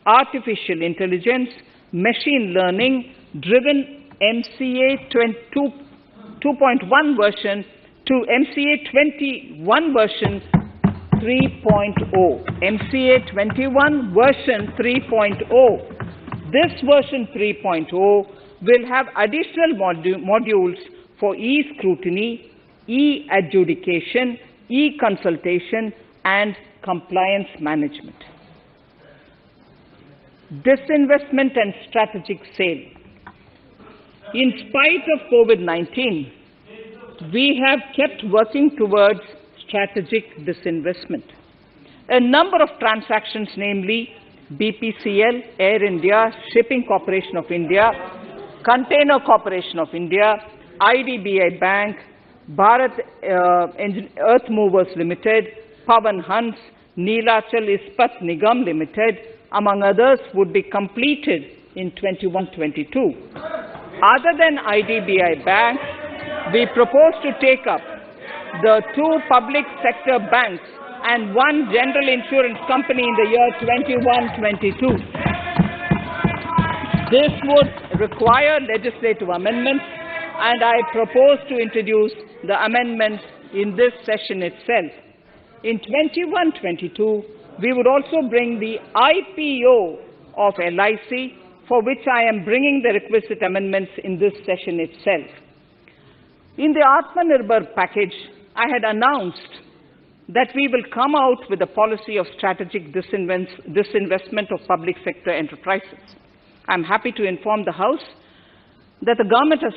artificial intelligence, machine learning driven MCA 2.1 version to MCA 21 version 3.0. MCA 21 version 3.0. This version 3.0 will have additional modules for e-scrutiny, e-adjudication, e-consultation, and compliance management. Disinvestment and strategic sale. In spite of COVID-19, we have kept working towards strategic disinvestment. A number of transactions, namely BPCL, Air India, Shipping Corporation of India, Container Corporation of India, IDBI Bank, Bharat Earth Movers Limited, Pavan Hans, Neelachal Ispat Nigam Limited, among others, would be completed in 21-22. Other than IDBI Bank, we propose to take up the 2 public sector banks and 1 general insurance company in the year 21-22. This would require legislative amendments, and I propose to introduce the amendments in this session itself. In 21-22, we would also bring the IPO of LIC, for which I am bringing the requisite amendments in this session itself. In the Atmanirbhar package, I had announced that we will come out with a policy of strategic disinvestment of public sector enterprises. I'm happy to inform the House that the government has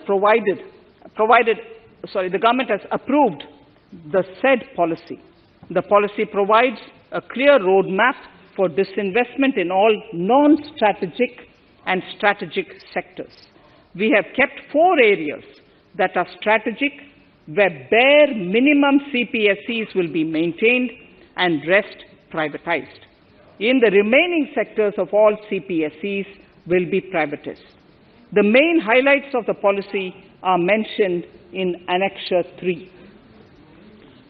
the government has approved the said policy. The policy provides a clear roadmap for disinvestment in all non-strategic and strategic sectors. We have kept 4 areas that are strategic, where bare minimum CPSEs will be maintained and rest privatized. In the remaining sectors of all CPSEs will be privatized. The main highlights of the policy are mentioned in Annexure 3.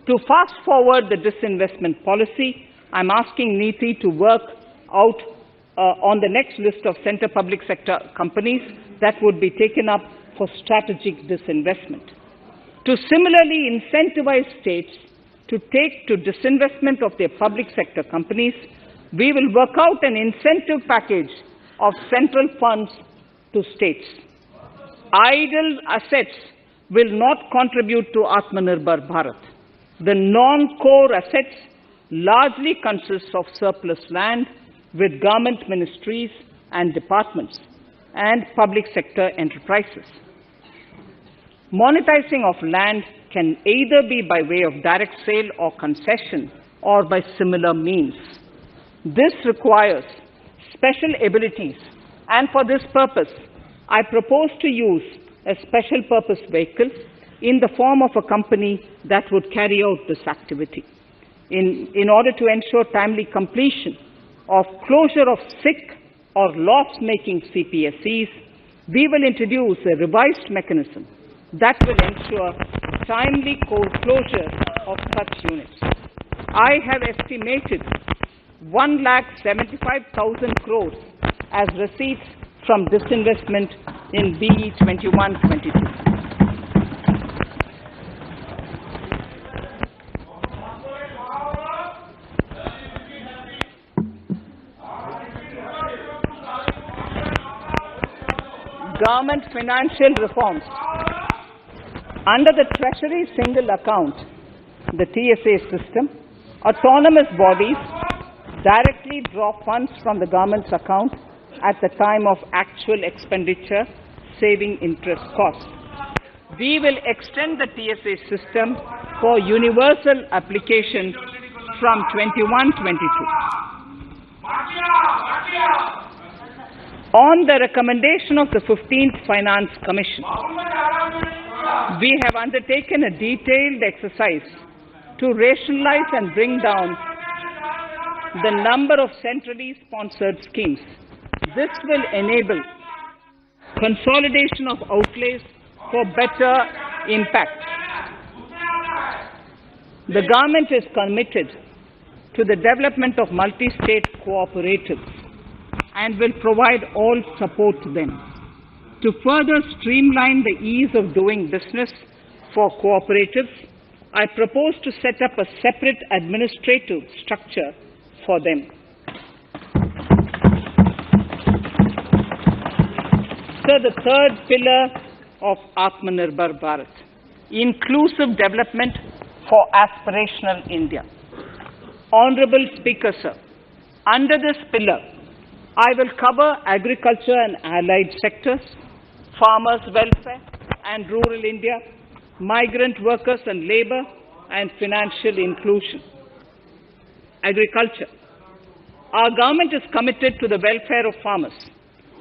To fast forward the disinvestment policy, I'm asking NITI to work out on the next list of center public sector companies that would be taken up for strategic disinvestment. To similarly incentivize states to take to disinvestment of their public sector companies, we will work out an incentive package of central funds to states. Idle assets will not contribute to Atmanirbhar Bharat. The non-core assets largely consist of surplus land with government ministries and departments and public sector enterprises. Monetizing of land can either be by way of direct sale or concession or by similar means. This requires special abilities, and for this purpose, I propose to use a special purpose vehicle in the form of a company that would carry out this activity. In order to ensure timely completion of closure of sick or loss-making CPSEs, we will introduce a revised mechanism that will ensure timely closure of such units. I have estimated 1,75,000 crores as receipts from disinvestment in BE 21-22. Government financial reforms. Under the Treasury Single Account, the TSA system, autonomous bodies directly draw funds from the government's account at the time of actual expenditure, saving interest costs. We will extend the TSA system for universal application from 21-22. On the recommendation of the 15th Finance Commission, we have undertaken a detailed exercise to rationalize and bring down the number of centrally sponsored schemes. This will enable consolidation of outlays for better impact. The government is committed to the development of multi-state cooperatives and will provide all support to them. To further streamline the ease of doing business for cooperatives, I propose to set up a separate administrative structure for them. So the third pillar of Atmanirbhar Bharat, inclusive development for aspirational India. Honorable Speaker, sir, under this pillar, I will cover agriculture and allied sectors, farmers' welfare and rural India, migrant workers and labor, and financial inclusion. Agriculture. Our government is committed to the welfare of farmers.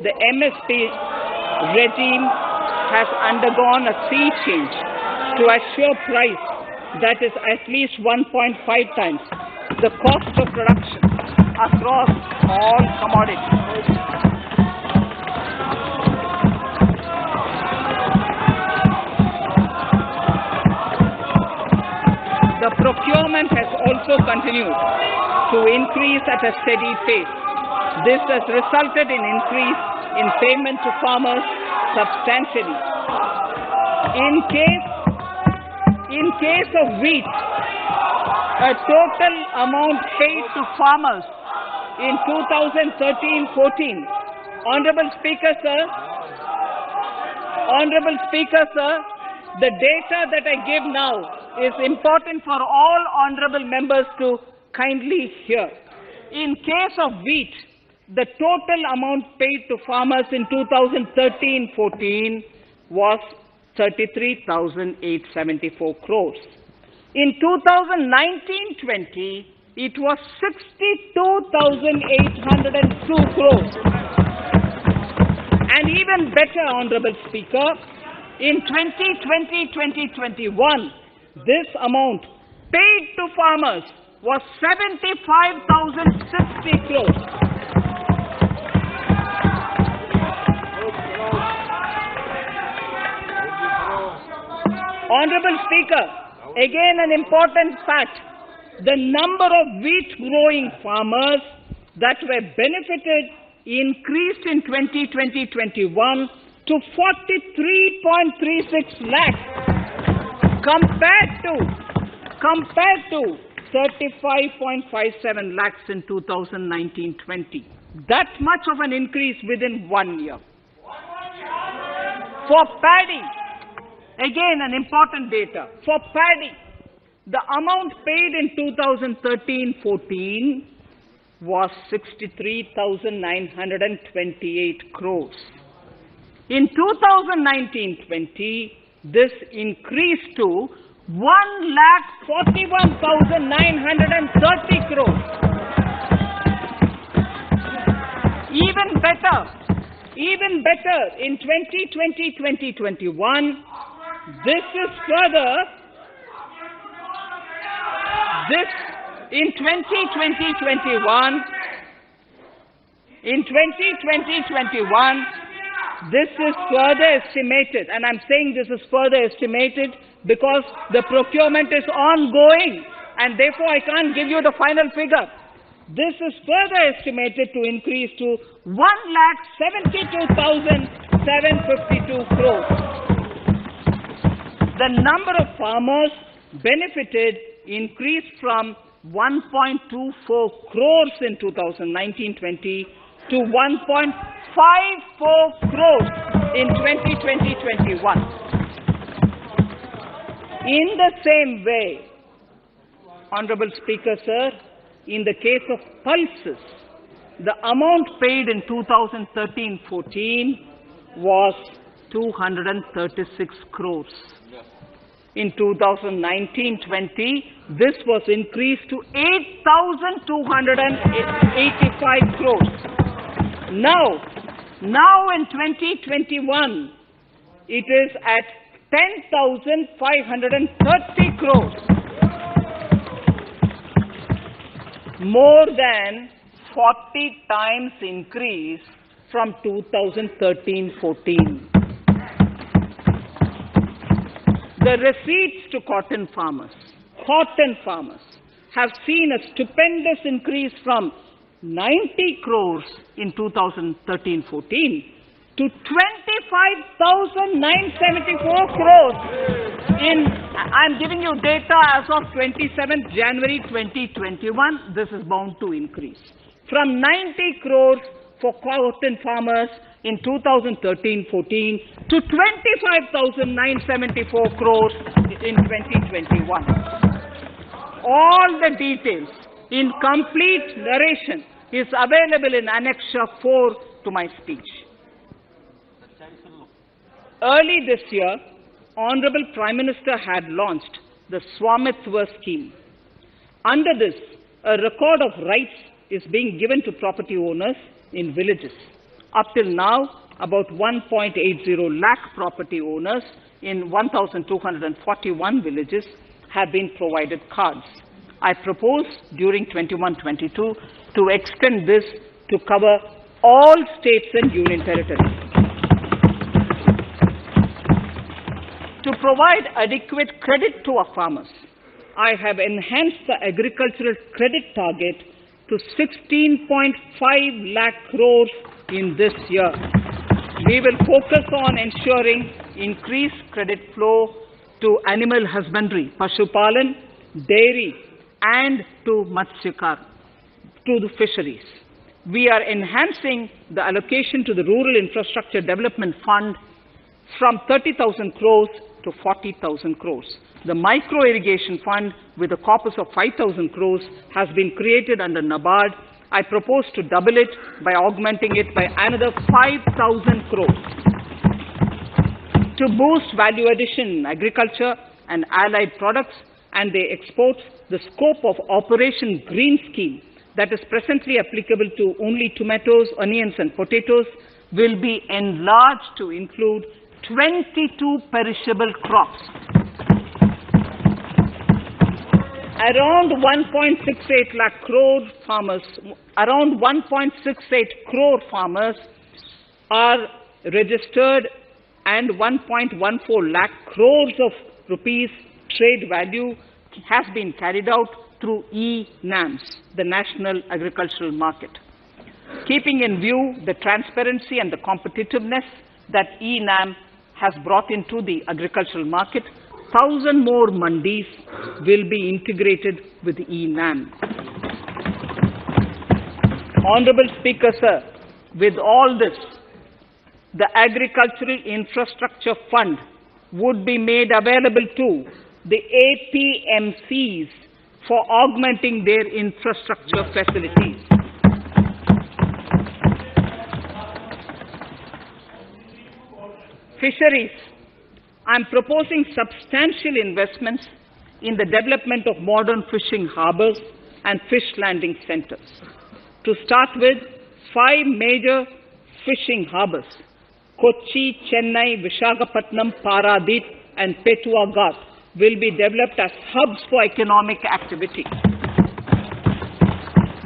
The MSP regime has undergone a sea change to assure price that is at least 1.5 times the cost of production across all commodities. The procurement has also continued to increase at a steady pace. This has resulted in increase in payment to farmers substantially. In case of wheat, a total amount paid to farmers in 2013-14. Honorable Speaker, sir, the data that I give now is important for all honorable members to kindly hear. In case of wheat, the total amount paid to farmers in 2013-14 was 33,874 crores. In 2019-20, it was 62,802 crores. And even better, Honorable Speaker, in 2020-2021, this amount paid to farmers was 75,060 crores. Honorable Speaker, again an important fact, the number of wheat growing farmers that were benefited increased in 2020-21 to 43.36 lakhs compared to 35.57 lakhs in 2019-20. That much of an increase within 1 year. For paddy, again an important data. For paddy, the amount paid in 2013-14 was 63,928 crores. In 2019-20, this increased to 1,41,930 crores. Even better, in 2020-2021, in 2020-21, this is further estimated, and I'm saying this is further estimated because the procurement is ongoing, and therefore I can't give you the final figure. This is further estimated to increase to 1,72,752 crores. The number of farmers benefited increased from 1.24 crores in 2019-20 to 1.54 crores in 2020-21. In the same way, Honorable Speaker, sir, in the case of pulses, the amount paid in 2013-14 was 236 crores. In 2019-20, this was increased to 8,285 crores. Now in 2021, it is at 10,530 crores. More than 40 times increase from 2013-14. The receipts to cotton farmers have seen a stupendous increase from 90 crores in 2013-14 to 25,974 crores I'm giving you data as of 27th January 2021. This is bound to increase. From 90 crores for cotton farmers in 2013-14 to 25,974 crores in 2021. All the details in complete narration is available in Annexure 4 to my speech. Early this year, Honorable Prime Minister had launched the Swamitva scheme. Under this, a record of rights is being given to property owners in villages. Up till now, about 1.80 lakh property owners in 1,241 villages have been provided cards. I propose during 21-22 to extend this to cover all states and union territories. To provide adequate credit to our farmers, I have enhanced the agricultural credit target to 16.5 lakh crores in this year. We will focus on ensuring increased credit flow to animal husbandry, pashupalan, dairy, and to matsyakar, to the fisheries. We are enhancing the allocation to the Rural Infrastructure Development Fund from 30,000 crores to 40,000 crores. The Micro Irrigation Fund, with a corpus of 5,000 crores, has been created under NABARD. I propose to double it by augmenting it by another 5,000 crores. To boost value addition in agriculture and allied products and their exports, the scope of Operation Green Scheme, that is presently applicable to only tomatoes, onions, and potatoes, will be enlarged to include 22 perishable crops. Around 1.68 lakh crore farmers, around 1.68 crore farmers are registered, and 1.14 lakh crores of rupees trade value has been carried out through e-NAMs, the National Agricultural Market. Keeping in view the transparency and the competitiveness that e-NAM has brought into the agricultural market, 1,000 more mandis will be integrated with e-NAM. Honorable Speaker, sir, with all this, the Agricultural Infrastructure Fund would be made available to the APMCs for augmenting their infrastructure facilities. Fisheries. I am proposing substantial investments in the development of modern fishing harbors and fish landing centers. To start with, 5 major fishing harbors, Kochi, Chennai, Visakhapatnam, Paradip, and Petua Ghat, will be developed as hubs for economic activity.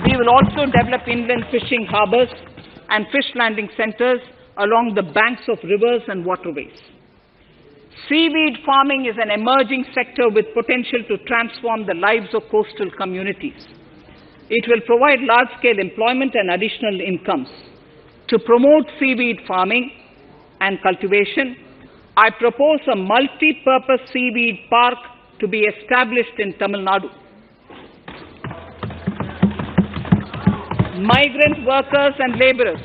We will also develop inland fishing harbors and fish landing centers along the banks of rivers and waterways. Seaweed farming is an emerging sector with potential to transform the lives of coastal communities. It will provide large-scale employment and additional incomes. To promote seaweed farming and cultivation, I propose a multi-purpose seaweed park to be established in Tamil Nadu. Migrant workers and laborers.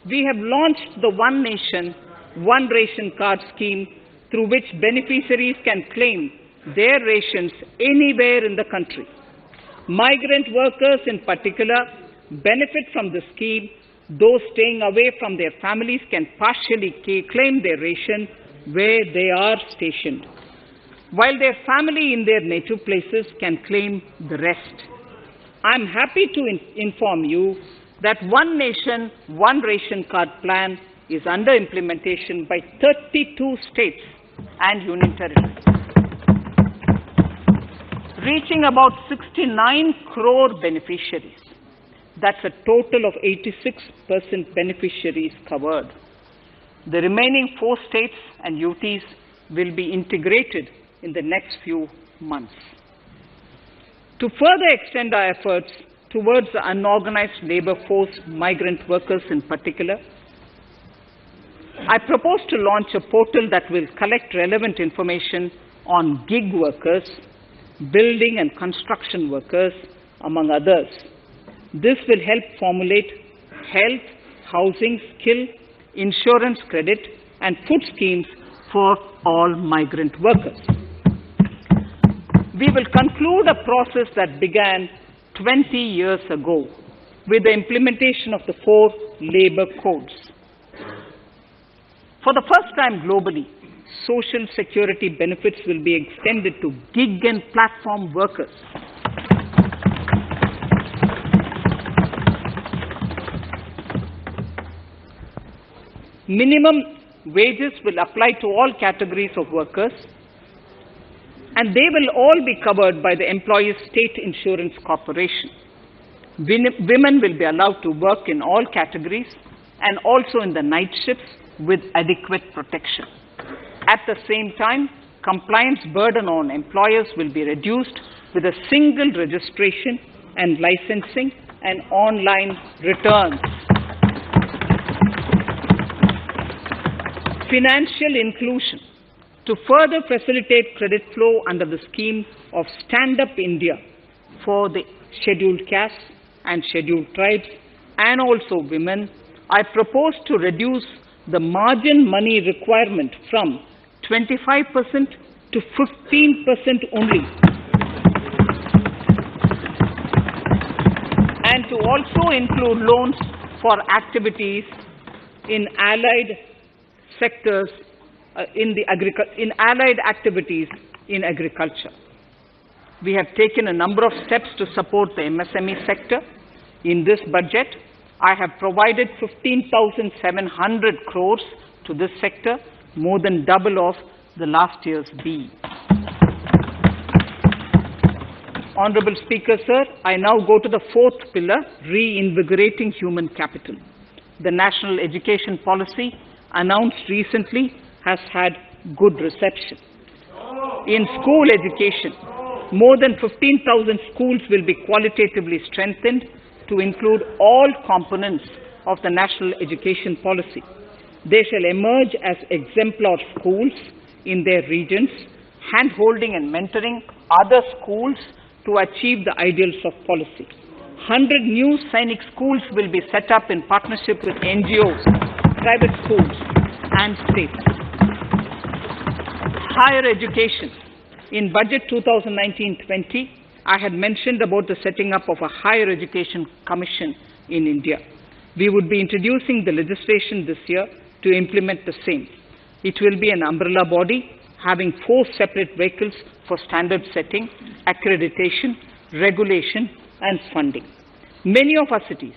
We have launched the One Nation, One Ration Card scheme, through which beneficiaries can claim their rations anywhere in the country. Migrant workers in particular benefit from the scheme. Those staying away from their families can partially claim their ration where they are stationed, while their family in their native places can claim the rest. I am happy to inform you that One Nation, One Ration Card plan is under implementation by 32 states and union territories, reaching about 69 crore beneficiaries. That's a total of 86% beneficiaries covered. The remaining 4 states and UTs will be integrated in the next few months. To further extend our efforts towards the unorganized labor force, migrant workers in particular, I propose to launch a portal that will collect relevant information on gig workers, building and construction workers, among others. This will help formulate health, housing, skill, insurance credit, and food schemes for all migrant workers. We will conclude a process that began 20 years ago with the implementation of the 4 labor codes. For the first time globally, social security benefits will be extended to gig and platform workers. Minimum wages will apply to all categories of workers, and they will all be covered by the Employees State Insurance Corporation. Women will be allowed to work in all categories and also in the night shifts with adequate protection. At the same time, compliance burden on employers will be reduced with a single registration and licensing and online returns. Financial inclusion. To further facilitate credit flow under the scheme of Stand Up India for the scheduled castes and scheduled tribes and also women, I propose to reduce the margin money requirement from 25% to 15% only, and to also include loans for activities in allied sectors in allied activities in agriculture. We have taken a number of steps to support the MSME sector. In this budget, I have provided 15,700 crores to this sector, more than double of the last year's B. Honorable Speaker, sir, I now go to the fourth pillar, reinvigorating human capital. The national education policy announced recently has had good reception. In school education, more than 15,000 schools will be qualitatively strengthened to include all components of the national education policy. They shall emerge as exemplar schools in their regions, hand-holding and mentoring other schools to achieve the ideals of policy. 100 new Sainik schools will be set up in partnership with NGOs, private schools, and states. Higher education. In Budget 2019-20, I had mentioned about the setting up of a higher education commission in India. We would be introducing the legislation this year to implement the same. It will be an umbrella body having 4 separate vehicles for standard setting, accreditation, regulation, and funding. Many of our cities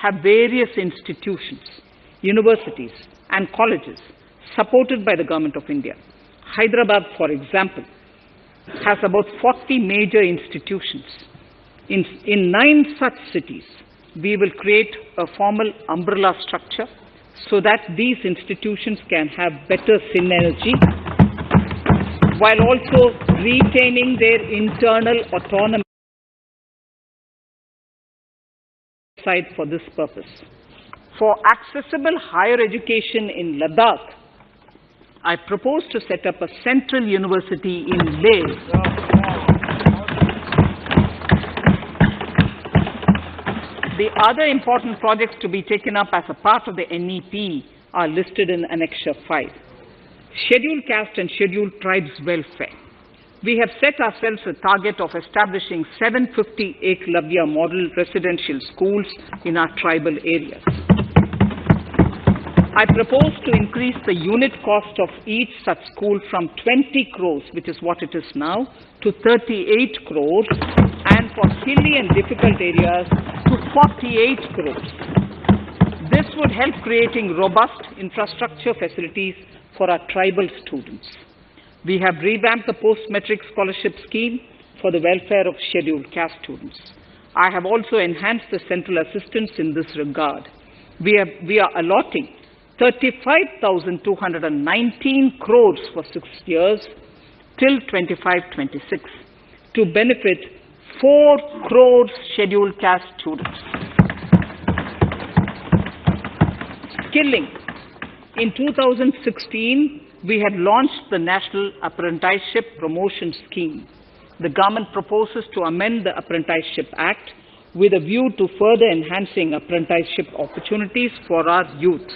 have various institutions, universities, and colleges supported by the Government of India. Hyderabad, for example, has about 40 major institutions. In 9 such cities, we will create a formal umbrella structure so that these institutions can have better synergy while also retaining their internal autonomy for this purpose. For accessible higher education in Ladakh, I propose to set up a central university in Leh. The other important projects to be taken up as a part of the NEP are listed in Annexure 5. Scheduled caste and scheduled tribes welfare. We have set ourselves a target of establishing 750 Eklavya model residential schools in our tribal areas. I propose to increase the unit cost of each such school from 20 crores, which is what it is now, to 38 crores, and for hilly and difficult areas to 48 crores. This would help creating robust infrastructure facilities for our tribal students. We have revamped the post-metric scholarship scheme for the welfare of scheduled caste students. I have also enhanced the central assistance in this regard. We are allotting 35,219 crores for 6 years till 25-26 to benefit 4 crores scheduled caste students. Skilling. In 2016, we had launched the National Apprenticeship Promotion Scheme. The government proposes to amend the Apprenticeship Act with a view to further enhancing apprenticeship opportunities for our youth.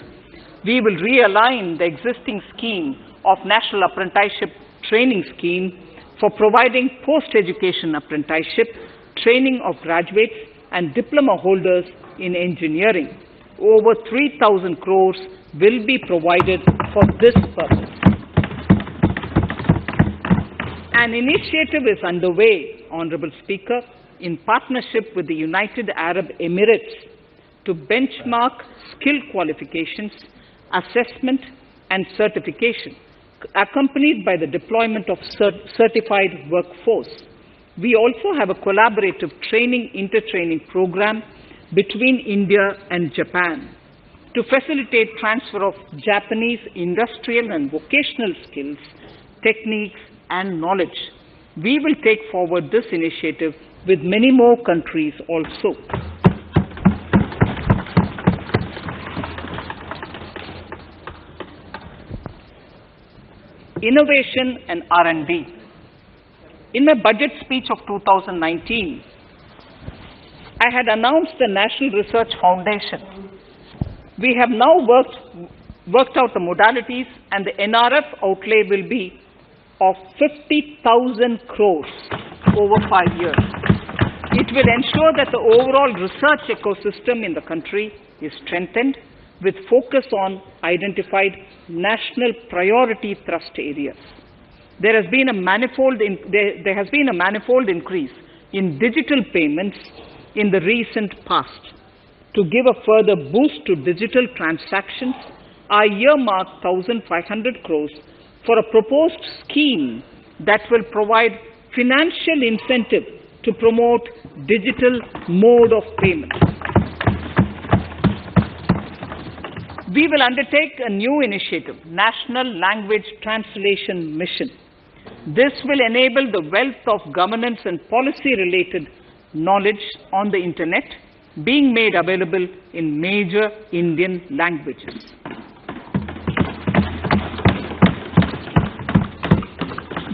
We will realign the existing scheme of National Apprenticeship Training Scheme for providing post-education apprenticeship, training of graduates and diploma holders in engineering. Over 3,000 crores will be provided for this purpose. An initiative is underway, Honorable Speaker, in partnership with the United Arab Emirates to benchmark skill qualifications, assessment and certification, accompanied by the deployment of certified workforce. We also have a collaborative intertraining program between India and Japan to facilitate transfer of Japanese industrial and vocational skills, techniques, and knowledge. We will take forward this initiative with many more countries also. Innovation and R&D. In my budget speech of 2019, I had announced the National Research Foundation. We have now worked out the modalities, and the NRF outlay will be of 50,000 crores over 5 years. It will ensure that the overall research ecosystem in the country is strengthened with focus on identified national priority thrust areas. There has been a manifold increase in digital payments in the recent past. To give a further boost to digital transactions, I earmarked 1,500 crores for a proposed scheme that will provide financial incentive to promote digital mode of payment. We will undertake a new initiative, National Language Translation Mission. This will enable the wealth of governance and policy-related knowledge on the Internet being made available in major Indian languages.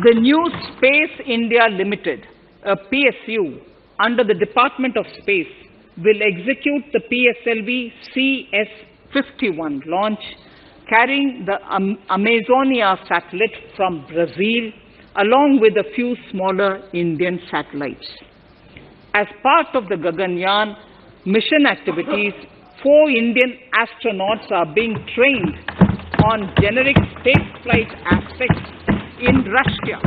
The new Space India Limited, a PSU, under the Department of Space, will execute the PSLV CS-51 launch, carrying the Amazonia satellite from Brazil, along with a few smaller Indian satellites. As part of the Gaganyaan mission activities, 4 Indian astronauts are being trained on generic spaceflight aspects in Russia.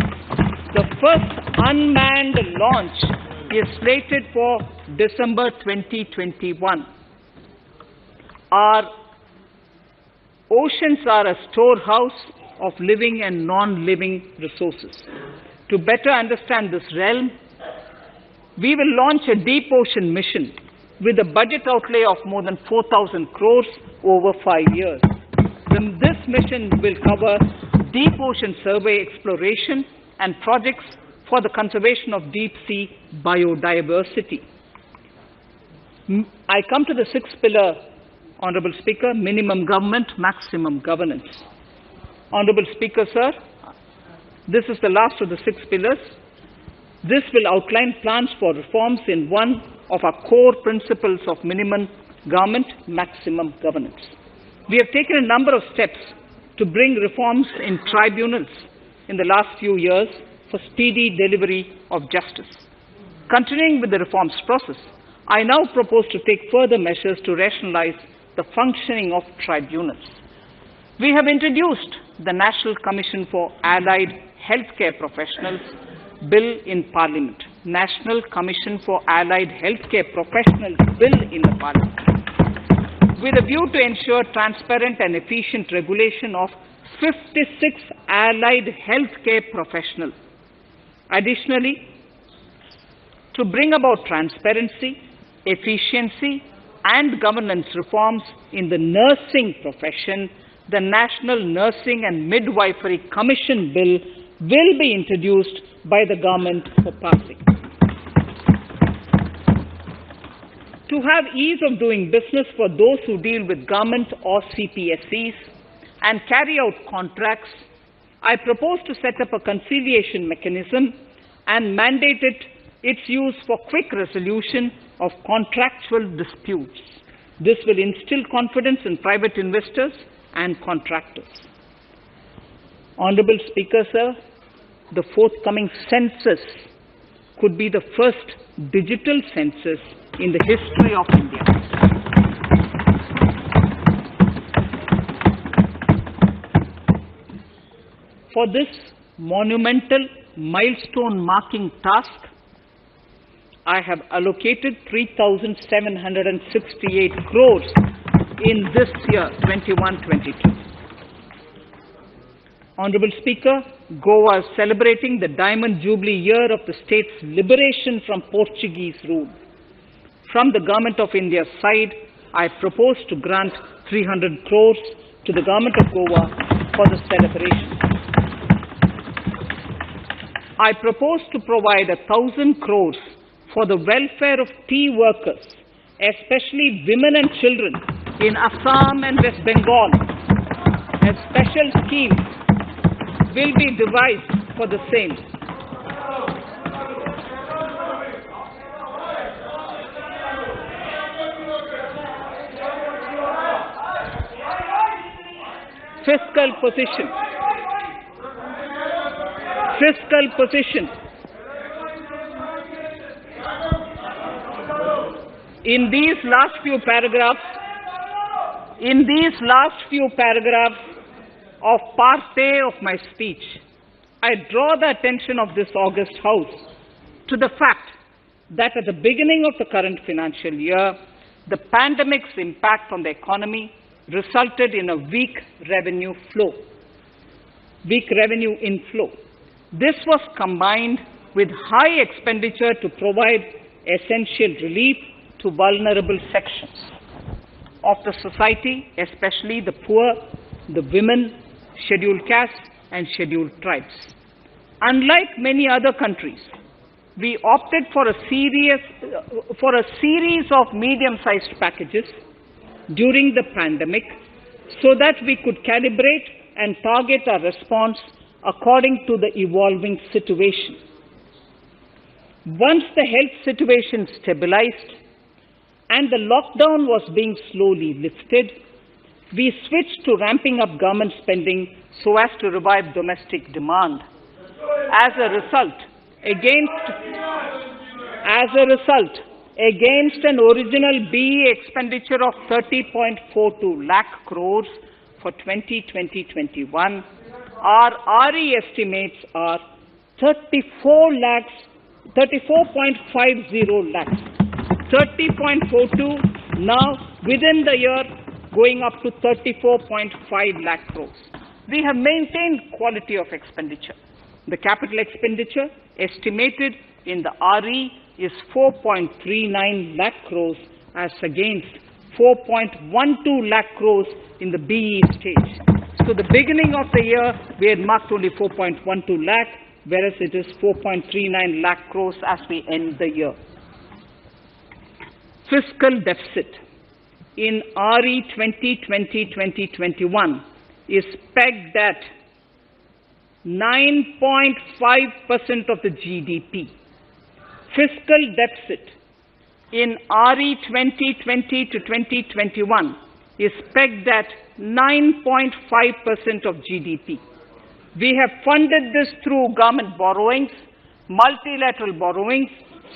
The first unmanned launch is slated for December 2021. Our oceans are a storehouse of living and non-living resources. To better understand this realm, we will launch a deep ocean mission with a budget outlay of more than 4,000 crores over 5 years. This mission will cover deep ocean survey exploration and projects for the conservation of deep sea biodiversity. I come to the 6th pillar, Honorable Speaker, minimum government, maximum governance. Honorable Speaker, sir, this is the last of the 6 pillars. This will outline plans for reforms in one of our core principles of minimum government, maximum governance. We have taken a number of steps to bring reforms in tribunals in the last few years for speedy delivery of justice. Continuing with the reforms process, I now propose to take further measures to rationalize the functioning of tribunals. We have introduced the National Commission for Allied Healthcare Professionals Bill in Parliament. National Commission for Allied Healthcare Professionals Bill in the Parliament, with a view to ensure transparent and efficient regulation of 56 allied healthcare professionals. Additionally, to bring about transparency, efficiency, and governance reforms in the nursing profession, the National Nursing and Midwifery Commission Bill will be introduced by the government for passing. To have ease of doing business for those who deal with government or CPSCs and carry out contracts, I propose to set up a conciliation mechanism and mandate its use for quick resolution of contractual disputes. This will instill confidence in private investors and contractors. Honorable Speaker, sir, the forthcoming census could be the first digital census in the history of India. For this monumental milestone marking task, I have allocated 3,768 crores in this year, 21-22. Honorable Speaker, Goa is celebrating the Diamond Jubilee year of the state's liberation from Portuguese rule. From the Government of India's side, I propose to grant 300 crores to the Government of Goa for the celebration. I propose to provide 1,000 crores for the welfare of tea workers, especially women and children in Assam and West Bengal. A special scheme will be devised for the same. Fiscal position. Fiscal position. In these last few paragraphs of part A of my speech, I draw the attention of this august House to the fact that at the beginning of the current financial year, the pandemic's impact on the economy resulted in a weak revenue inflow. This was combined with high expenditure to provide essential relief to vulnerable sections of the society, especially the poor, the women, scheduled castes, and scheduled tribes. Unlike many other countries, we opted for a series of medium-sized packages during the pandemic so that we could calibrate and target our response according to the evolving situation. Once the health situation stabilized and the lockdown was being slowly lifted, we switched to ramping up government spending so as to revive domestic demand. As a result, against an original BE expenditure of 30.42 lakh crores for 2020-21, our RE estimates are 34.50 lakhs. 30.42 now within the year going up to 34.5 lakh crores. We have maintained quality of expenditure. The capital expenditure estimated in the RE is 4.39 lakh crores as against 4.12 lakh crores in the BE stage. So the beginning of the year, we had marked only 4.12 lakh, whereas it is 4.39 lakh crores as we end the year. Fiscal deficit in RE 2020-2021 is pegged at 9.5% of the GDP. Fiscal deficit in RE 2020 to 2021 is pegged at 9.5% of GDP. We have funded this through government borrowings, multilateral borrowings,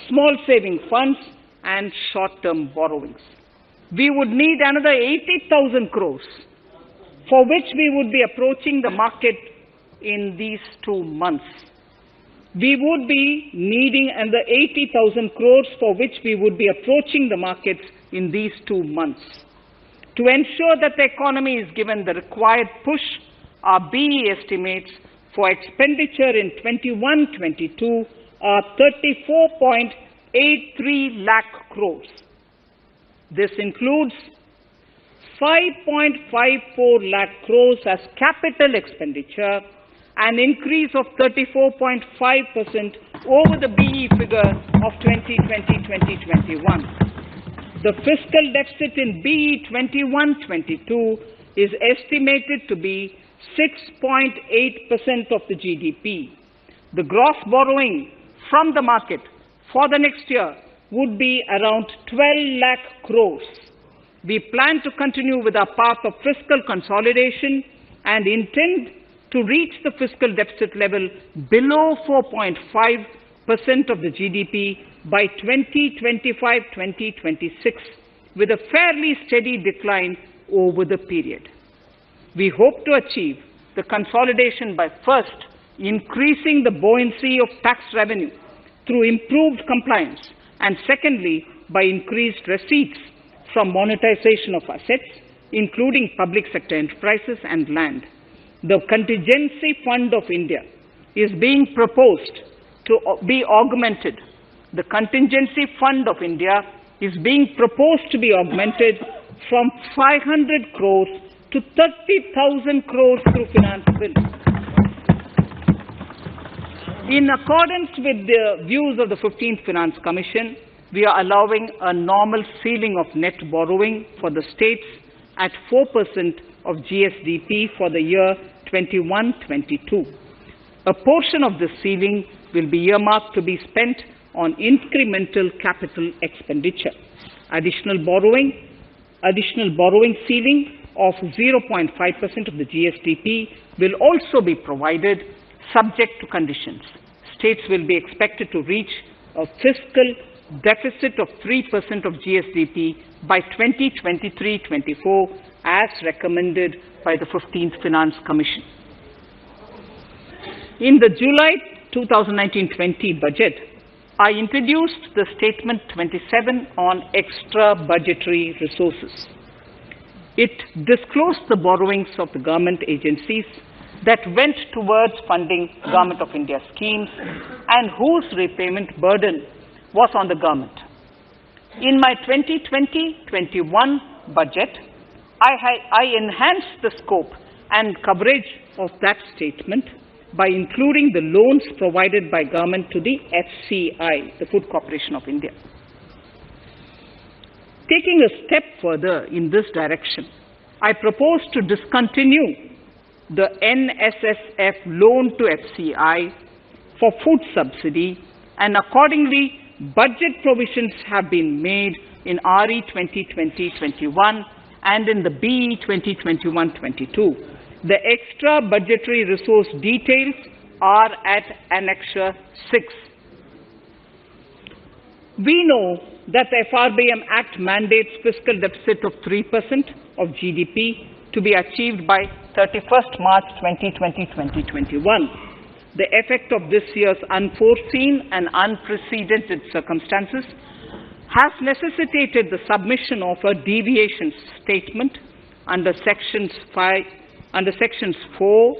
small saving funds, and short-term borrowings. We would need another 80,000 crores, for which we would be approaching the market in these 2 months. We would be needing another 80,000 crores for which we would be approaching the markets in these 2 months. To ensure that the economy is given the required push, our BE estimates for expenditure in 21-22 are 34.83 lakh crores. This includes 5.54 lakh crores as capital expenditure, an increase of 34.5% over the BE figure of 2020-2021. The fiscal deficit in BE 21-22 is estimated to be 6.8% of the GDP. The gross borrowing from the market for the next year would be around 12 lakh crores. We plan to continue with our path of fiscal consolidation and intend to reach the fiscal deficit level below 4.5% of the GDP by 2025-2026, with a fairly steady decline over the period. We hope to achieve the consolidation by first increasing the buoyancy of tax revenue through improved compliance, and secondly, by increased receipts from monetization of assets, including public sector enterprises and land. The Contingency Fund of India is being proposed to be augmented. The Contingency Fund of India is being proposed to be augmented from 500 crores to 30,000 crores through finance bill. In accordance with the views of the 15th Finance Commission, we are allowing a normal ceiling of net borrowing for the states at 4% of GSDP for the year 21-22. A portion of this ceiling will be earmarked to be spent on incremental capital expenditure. Additional borrowing ceiling of 0.5% of the GSDP will also be provided subject to conditions. States will be expected to reach a fiscal deficit of 3% of GSDP by 2023-24 as recommended by the 15th Finance Commission. In the July 2019-20 budget, I introduced the Statement 27 on extra budgetary resources. It disclosed the borrowings of the government agencies that went towards funding Government of India schemes and whose repayment burden was on the government. In my 2020-21 budget, I enhanced the scope and coverage of that statement by including the loans provided by government to the FCI, the Food Corporation of India. Taking a step further in this direction, I propose to discontinue the NSSF loan to FCI for food subsidy, and accordingly, budget provisions have been made in RE 2020-21 and in the BE 2021-22. The extra budgetary resource details are at Annexure 6. We know that the FRBM Act mandates fiscal deficit of 3% of GDP to be achieved by 31st March 2020-2021. The effect of this year's unforeseen and unprecedented circumstances has necessitated the submission of a deviation statement under Sections 4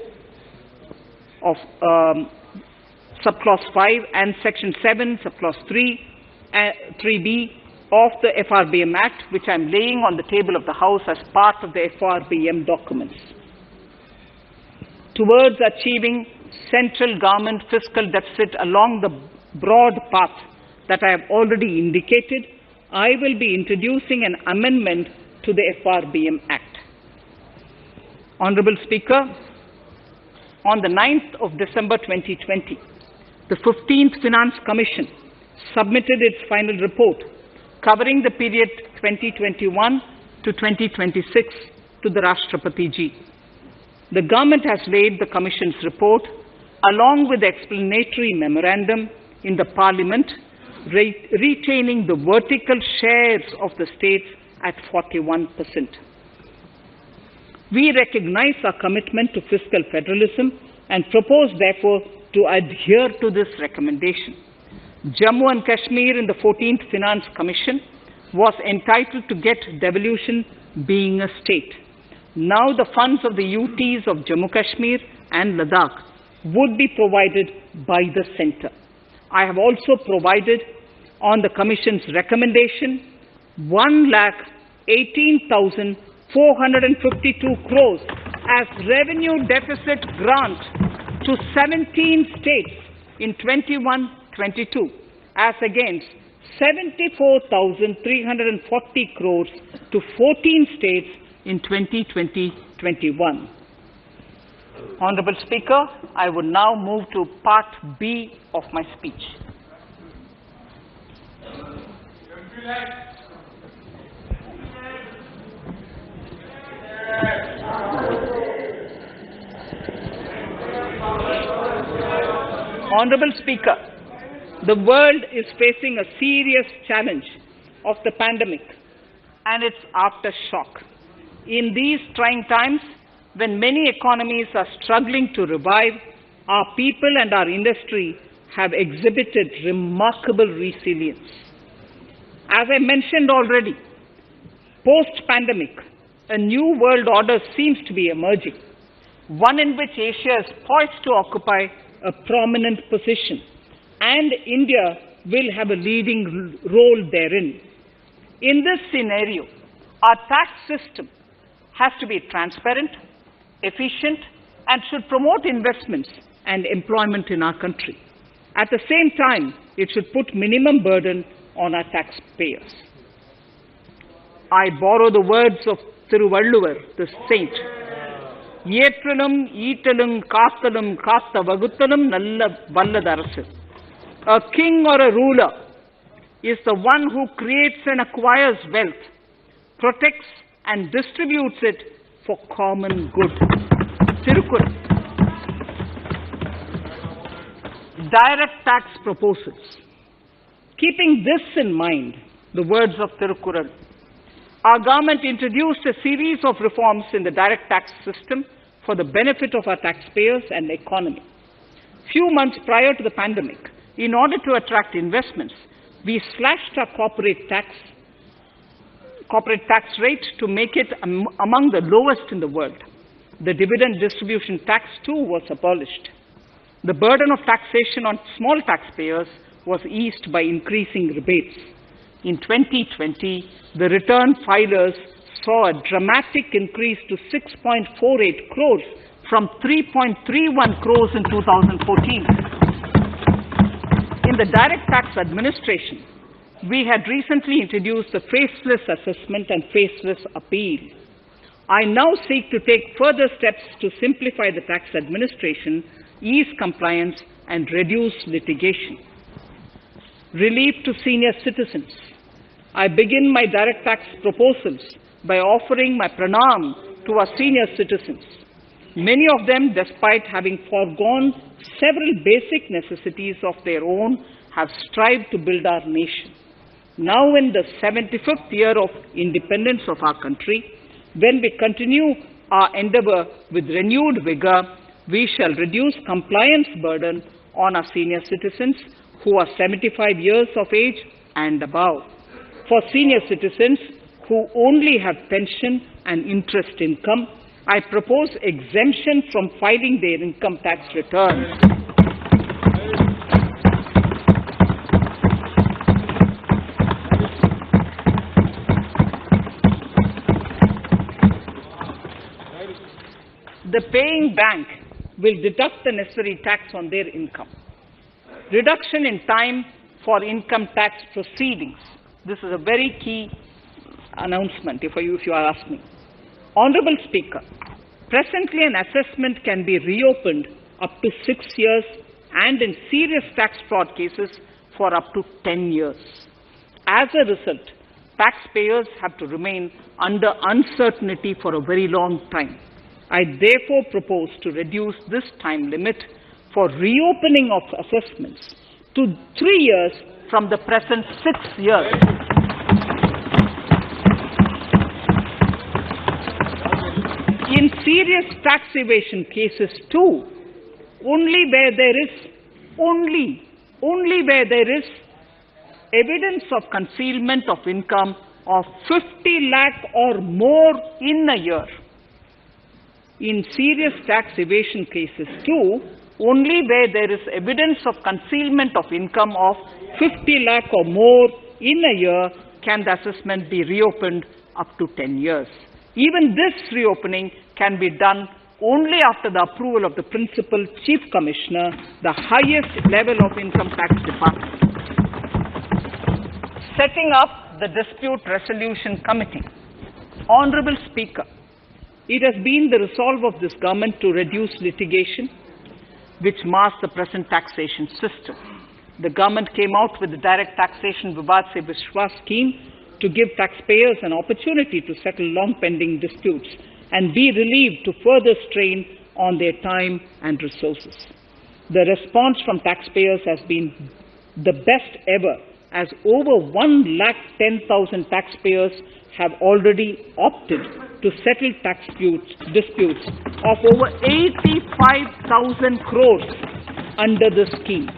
of Subclause 5 and Section 7, Subclause 3b of the FRBM Act, which I am laying on the table of the House as part of the FRBM documents. Towards achieving central government fiscal deficit along the broad path that I have already indicated, I will be introducing an amendment to the FRBM Act. Honorable Speaker, on the 9th of December 2020, the 15th Finance Commission submitted its final report covering the period 2021 to 2026 to the Rashtrapati Ji. The government has laid the Commission's report along with the explanatory memorandum in the Parliament, retaining the vertical shares of the states at 41%. We recognize our commitment to fiscal federalism and propose, therefore, to adhere to this recommendation. Jammu and Kashmir in the 14th Finance Commission was entitled to get devolution being a state. Now the funds of the UTs of Jammu Kashmir and Ladakh would be provided by the centre. I have also provided on the Commission's recommendation 1,18,452 crores as revenue deficit grant to 17 states in 21-22 as against 74,340 crores to 14 states in 2020-21. Honorable Speaker, I would now move to Part B of my speech. Honorable Speaker, the world is facing a serious challenge of the pandemic and its aftershock. In these trying times, when many economies are struggling to revive, our people and our industry have exhibited remarkable resilience. As I mentioned already, post-pandemic, a new world order seems to be emerging, one in which Asia is poised to occupy a prominent position, and India will have a leading role therein. In this scenario, our tax system has to be transparent, efficient, and should promote investments and employment in our country. At the same time, it should put minimum burden on our taxpayers. I borrow the words of Thiruvalluvar, the saint. Yetralum, Eatalum, Kathalum, Katha Vaguthalum, Nalla Valladarasu. A king or a ruler is the one who creates and acquires wealth, protects and distributes it for common good. Tirukkural. Direct tax proposals. Keeping this in mind, the words of Tirukkural, our government introduced a series of reforms in the direct tax system for the benefit of our taxpayers and the economy. Few months prior to the pandemic, in order to attract investments, we slashed our corporate tax rate to make it among the lowest in the world. The dividend distribution tax too was abolished. The burden of taxation on small taxpayers was eased by increasing rebates. In 2020, the return filers saw a dramatic increase to 6.48 crores from 3.31 crores in 2014. In the direct tax administration, we had recently introduced the faceless assessment and faceless appeal. I now seek to take further steps to simplify the tax administration, ease compliance, and reduce litigation. Relief to senior citizens. I begin my direct tax proposals by offering my pranam to our senior citizens. Many of them, despite having foregone several basic necessities of their own, have strived to build our nation. Now in the 75th year of independence of our country, when we continue our endeavor with renewed vigor, we shall reduce compliance burden on our senior citizens who are 75 years of age and above. For senior citizens who only have pension and interest income, I propose exemption from filing their income tax returns. The paying bank will deduct the necessary tax on their income. Reduction in time for income tax proceedings. This is a very key announcement if you are asking. Honorable Speaker, presently an assessment can be reopened up to 6 years and in serious tax fraud cases for up to 10 years. As a result, taxpayers have to remain under uncertainty for a very long time. I therefore propose to reduce this time limit for reopening of assessments to 3 years from the present 6 years. In serious tax evasion cases too, only where there is evidence of concealment of income of 50 lakh or more in a year. In serious tax evasion cases too, only where there is evidence of concealment of income of 50 lakh or more in a year can the assessment be reopened up to 10 years. Even this reopening can be done only after the approval of the Principal Chief Commissioner, the highest level of Income Tax Department. Setting up the Dispute Resolution Committee. Honorable Speaker, it has been the resolve of this government to reduce litigation, which mars the present taxation system. The government came out with the Direct Taxation Vivad Se Vishwas scheme to give taxpayers an opportunity to settle long-pending disputes and be relieved to further strain on their time and resources. The response from taxpayers has been the best ever, as over 110,000 taxpayers have already opted to settle tax disputes of over 85,000 crores under the scheme.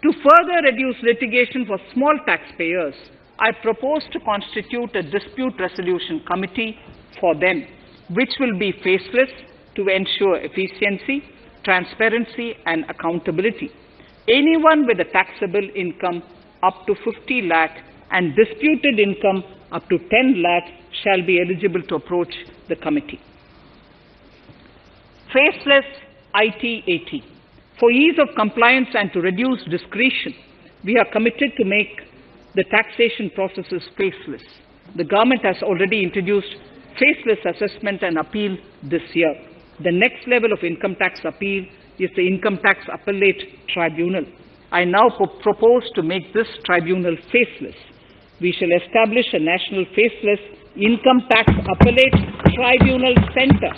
To further reduce litigation for small taxpayers, I propose to constitute a dispute resolution committee for them, which will be faceless to ensure efficiency, transparency, and accountability. Anyone with a taxable income up to 50 lakh and disputed income up to 10 lakh shall be eligible to approach the committee. Faceless IT-AT. For ease of compliance and to reduce discretion, we are committed to make the taxation processes faceless. The government has already introduced faceless assessment and appeal this year. The next level of income tax appeal is the Income Tax Appellate Tribunal. I now propose to make this tribunal faceless. We shall establish a national faceless Income Tax Appellate Tribunal Center.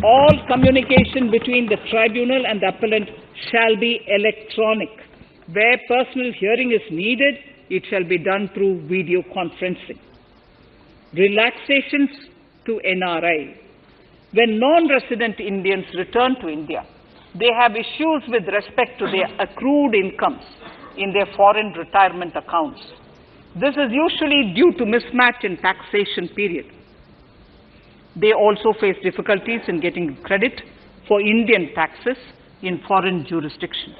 All communication between the tribunal and the appellant shall be electronic. Where personal hearing is needed, it shall be done through video conferencing. Relaxations to NRI. When non-resident Indians return to India, they have issues with respect to their accrued incomes in their foreign retirement accounts. This is usually due to mismatch in taxation period. They also face difficulties in getting credit for Indian taxes in foreign jurisdictions.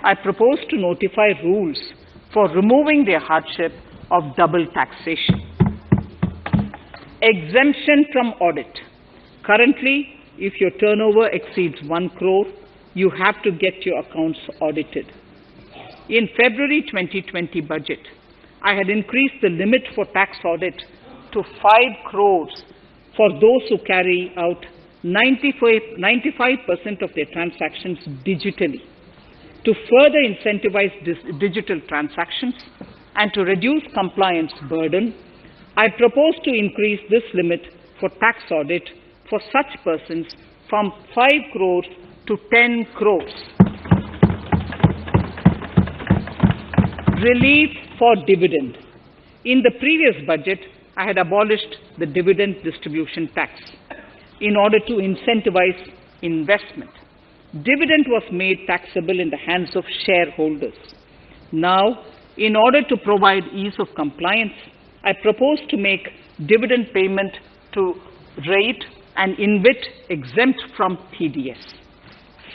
I propose to notify rules for removing their hardship of double taxation. Exemption from audit. Currently, if your turnover exceeds 1 crore, you have to get your accounts audited. In February 2020 budget, I had increased the limit for tax audit to 5 crores for those who carry out 95% of their transactions digitally. To further incentivize digital transactions and to reduce compliance burden, I propose to increase this limit for tax audit for such persons from 5 crores to 10 crores. Relief for dividend. In the previous budget, I had abolished the dividend distribution tax in order to incentivize investment. Dividend was made taxable in the hands of shareholders. Now, in order to provide ease of compliance, I propose to make dividend payment to rate and InvIT exempt from TDS.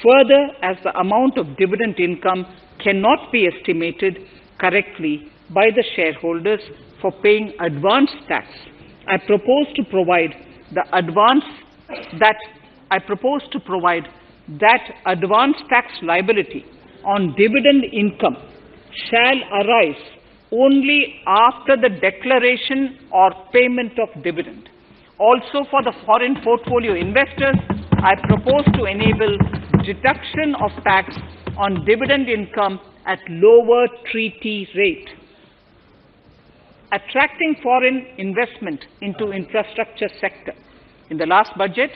Further, as the amount of dividend income cannot be estimated correctly by the shareholders for paying advance tax, I propose to provide that advance tax liability on dividend income shall arise only after the declaration or payment of dividend. Also, for the foreign portfolio investors, I propose to enable deduction of tax on dividend income at lower treaty rate. Attracting foreign investment into infrastructure sector. In the last budget,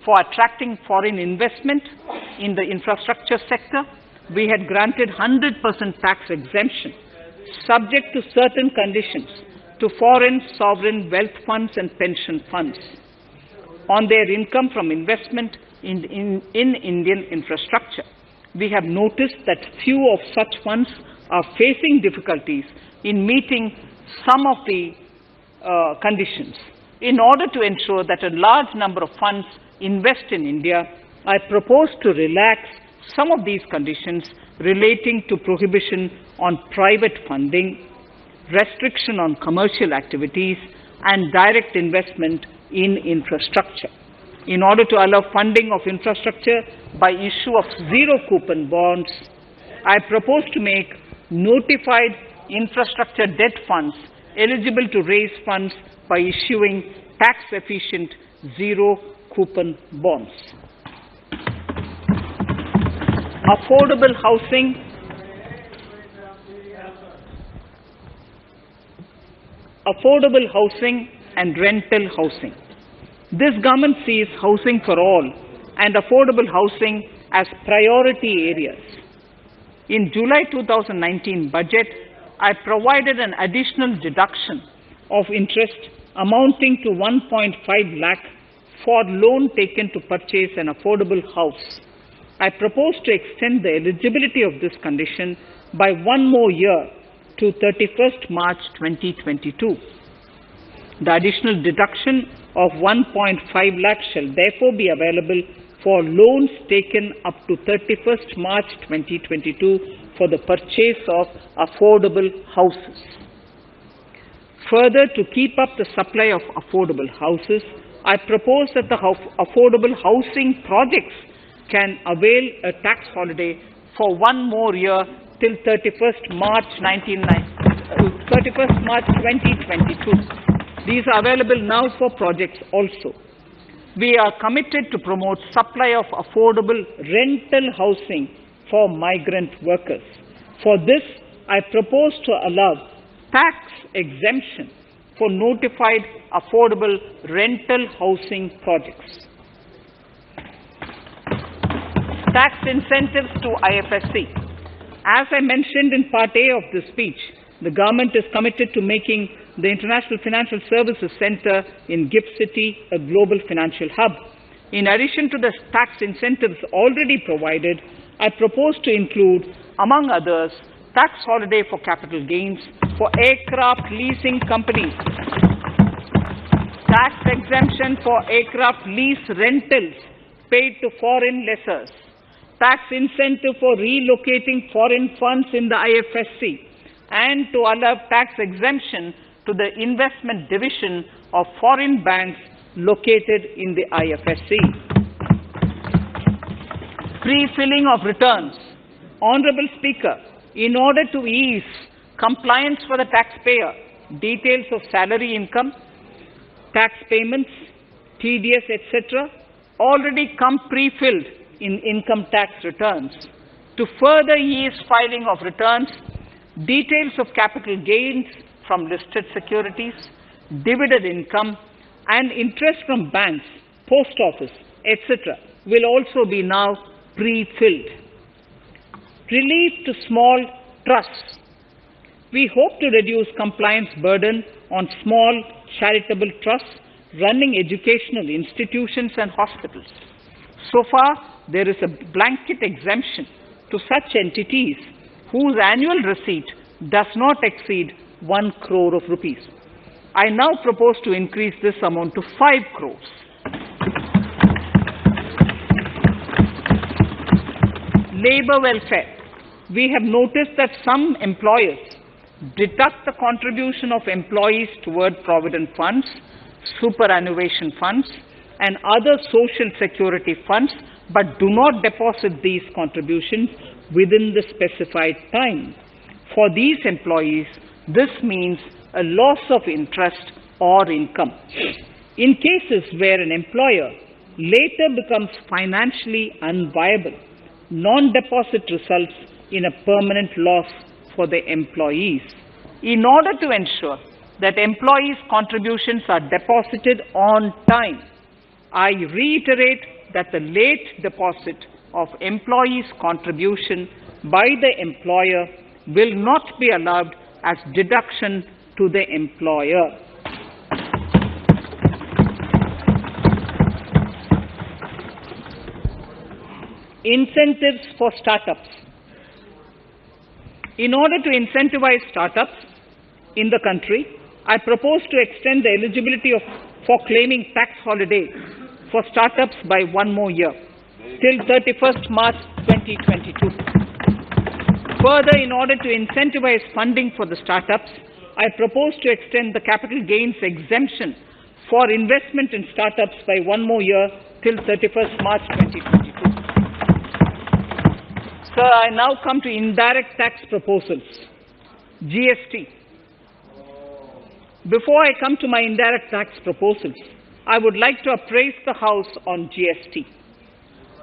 for attracting foreign investment in the infrastructure sector, we had granted 100% tax exemption, subject to certain conditions, to foreign sovereign wealth funds and pension funds on their income from investment in Indian infrastructure. We have noticed that few of such funds are facing difficulties in meeting some of the conditions. In order to ensure that a large number of funds invest in India, I propose to relax some of these conditions relating to prohibition on private funding, restriction on commercial activities, and direct investment in infrastructure. In order to allow funding of infrastructure by issue of zero-coupon bonds, I propose to make notified infrastructure debt funds eligible to raise funds by issuing tax-efficient zero-coupon bonds. Affordable housing. Affordable housing and rental housing. This government sees housing for all and affordable housing as priority areas. In July 2019 budget, I provided an additional deduction of interest amounting to 1.5 lakh for loan taken to purchase an affordable house. I propose to extend the eligibility of this condition by 1 more year to 31st March 2022. The additional deduction of 1.5 lakh shall therefore be available for loans taken up to 31st March 2022 for the purchase of affordable houses. Further, to keep up the supply of affordable houses, I propose that the affordable housing projects can avail a tax holiday for 1 more year till 31st March 2022. These are available now for projects also. We are committed to promote supply of affordable rental housing for migrant workers. For this, I propose to allow tax exemption for notified affordable rental housing projects. Tax incentives to IFSC. As I mentioned in Part A of this speech, the government is committed to making the International Financial Services Center in GIFT City a global financial hub. In addition to the tax incentives already provided, I propose to include, among others, tax holiday for capital gains for aircraft leasing companies, tax exemption for aircraft lease rentals paid to foreign lessors, tax incentive for relocating foreign funds in the IFSC, and to allow tax exemption to the investment division of foreign banks located in the IFSC. Pre-filling of returns. Honorable Speaker, in order to ease compliance for the taxpayer, details of salary income, tax payments, TDS, etc., already come pre-filled in income tax returns. To further ease filing of returns, details of capital gains from listed securities, dividend income, and interest from banks, post office, etc., will also be now pre-filled. Relief to small trusts. We hope to reduce compliance burden on small charitable trusts running educational institutions and hospitals. So far, there is a blanket exemption to such entities whose annual receipt does not exceed 1 crore of rupees. I now propose to increase this amount to 5 crores. Labor welfare. We have noticed that some employers deduct the contribution of employees toward provident funds, superannuation funds, and other social security funds, but do not deposit these contributions within the specified time. For these employees, this means a loss of interest or income. In cases where an employer later becomes financially unviable, non-deposit results in a permanent loss for the employees. In order to ensure that employees' contributions are deposited on time, I reiterate that the late deposit of employees' contribution by the employer will not be allowed as deduction to the employer. Incentives for startups. In order to incentivize startups in the country, I propose to extend the eligibility for claiming tax holiday for startups by 1 more year, till 31st March 2022. Further, in order to incentivize funding for the startups, I propose to extend the capital gains exemption for investment in startups by 1 more year till 31st March 2022. Sir, I now come to indirect tax proposals. GST. Before I come to my indirect tax proposals, I would like to appraise the House on GST.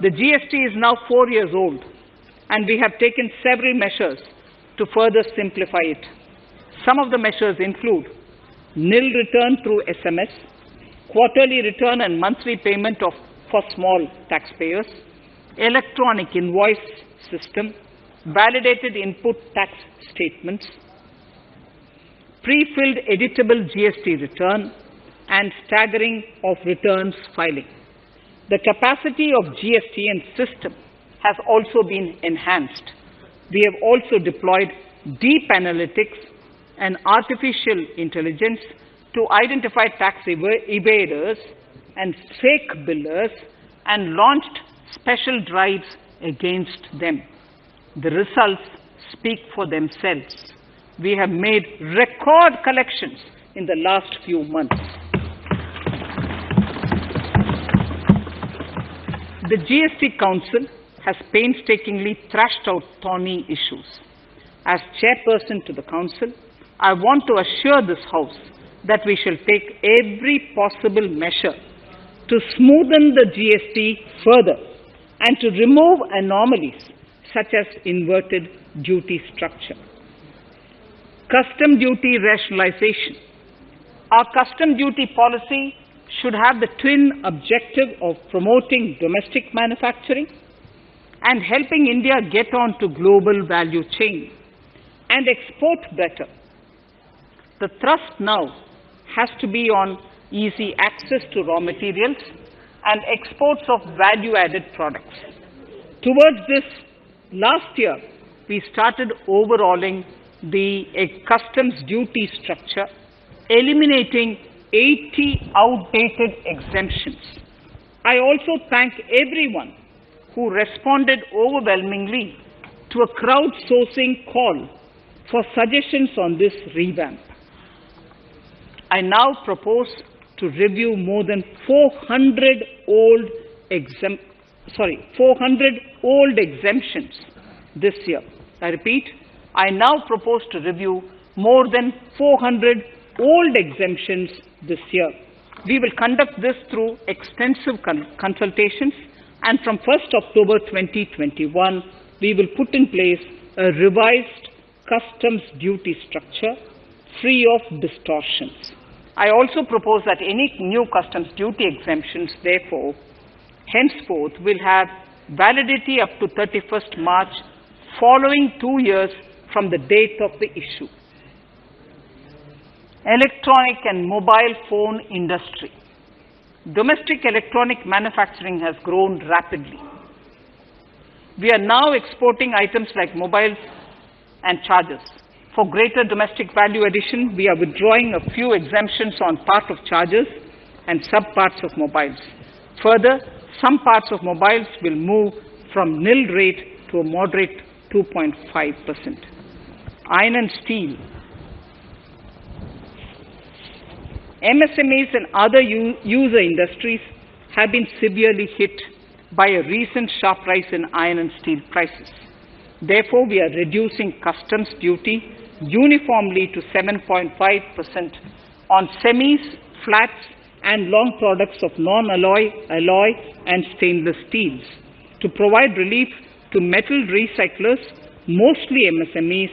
The GST is now 4 years old, and we have taken several measures to further simplify it. Some of the measures include nil return through SMS, quarterly return and monthly payment for small taxpayers, electronic invoice system, validated input tax statements, pre-filled editable GST return, and staggering of returns filing. The capacity of GSTN system has also been enhanced. We have also deployed deep analytics and artificial intelligence to identify tax evaders and fake billers and launched special drives against them. The results speak for themselves. We have made record collections in the last few months. The GST Council has painstakingly thrashed out thorny issues. As chairperson to the Council, I want to assure this House that we shall take every possible measure to smoothen the GST further and to remove anomalies such as inverted duty structure. Custom duty rationalization. Our custom duty policy should have the twin objective of promoting domestic manufacturing and helping India get on to global value chain and export better. The thrust now has to be on easy access to raw materials and exports of value-added products. Towards this, last year, we started overhauling the customs duty structure, eliminating 80 outdated exemptions. I also thank everyone who responded overwhelmingly to a crowdsourcing call for suggestions on this revamp. I now propose to review more than 400 old exemptions this year. I repeat, I now propose to review more than 400 old exemptions this year. We will conduct this through extensive consultations, and from 1st October 2021, we will put in place a revised customs duty structure free of distortions. I also propose that any new customs duty exemptions, therefore, henceforth will have validity up to 31st March following 2 years from the date of the issue. Electronic and mobile phone industry. Domestic electronic manufacturing has grown rapidly. We are now exporting items like mobiles and chargers. For greater domestic value addition, we are withdrawing a few exemptions on part of chargers and sub-parts of mobiles. Further, some parts of mobiles will move from nil rate to a moderate 2.5%. Iron and steel. MSMEs and other user industries have been severely hit by a recent sharp rise in iron and steel prices. Therefore, we are reducing customs duty uniformly to 7.5% on semis, flats, and long products of non-alloy, alloy, and stainless steels. To provide relief to metal recyclers, mostly MSMEs,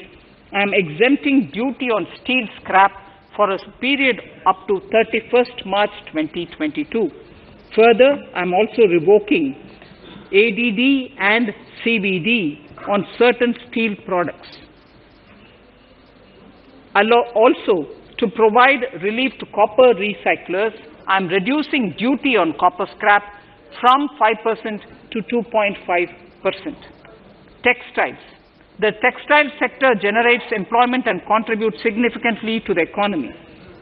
I am exempting duty on steel scrap for a period up to 31st March 2022. Further, I am also revoking ADD and CVD on certain steel products. Also, to provide relief to copper recyclers, I am reducing duty on copper scrap from 5% to 2.5%. Textiles. The textile sector generates employment and contributes significantly to the economy.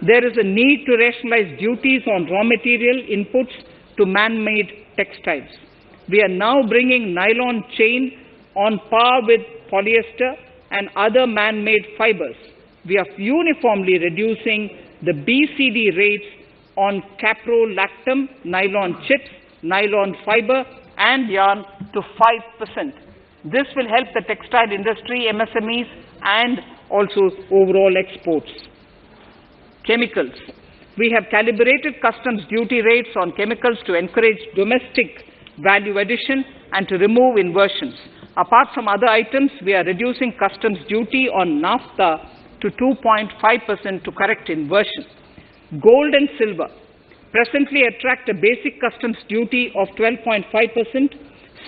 There is a need to rationalize duties on raw material inputs to man-made textiles. We are now bringing nylon chain on par with polyester and other man-made fibers. We are uniformly reducing the BCD rates on caprolactam, nylon chips, nylon fiber, and yarn to 5%. This will help the textile industry, MSMEs, and also overall exports. Chemicals. We have calibrated customs duty rates on chemicals to encourage domestic value addition and to remove inversions. Apart from other items, we are reducing customs duty on naphtha to 2.5% to correct inversion. Gold and silver presently attract a basic customs duty of 12.5%.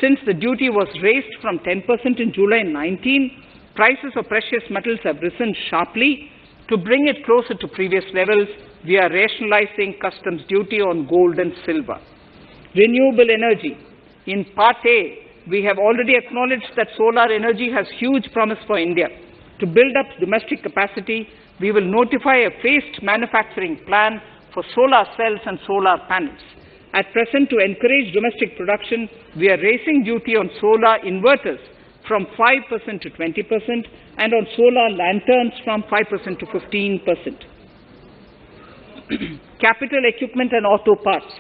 Since the duty was raised from 10% in July 19, prices of precious metals have risen sharply. To bring it closer to previous levels, we are rationalizing customs duty on gold and silver. Renewable energy. In Part A, we have already acknowledged that solar energy has huge promise for India. To build up domestic capacity, we will notify a phased manufacturing plan for solar cells and solar panels. At present, to encourage domestic production, we are raising duty on solar inverters from 5% to 20% and on solar lanterns from 5% to 15%. Capital equipment and auto parts.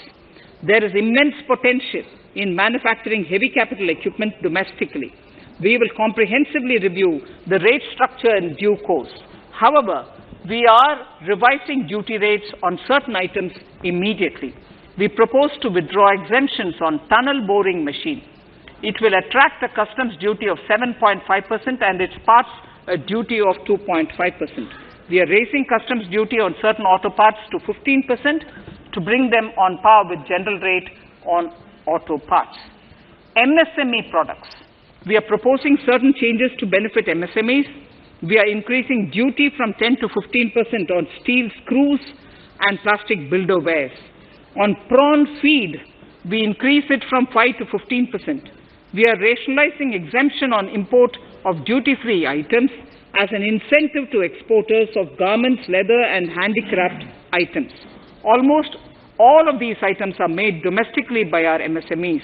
There is immense potential in manufacturing heavy capital equipment domestically. We will comprehensively review the rate structure in due course. However, we are revising duty rates on certain items immediately. We propose to withdraw exemptions on tunnel boring machine. It will attract a customs duty of 7.5% and its parts a duty of 2.5%. We are raising customs duty on certain auto parts to 15% to bring them on par with general rate on auto parts. MSME products. We are proposing certain changes to benefit MSMEs. We are increasing duty from 10 to 15% on steel screws and plastic builderwares. On prawn feed, we increase it from 5 to 15%. We are rationalizing exemption on import of duty-free items as an incentive to exporters of garments, leather, and handicraft items. Almost all of these items are made domestically by our MSMEs.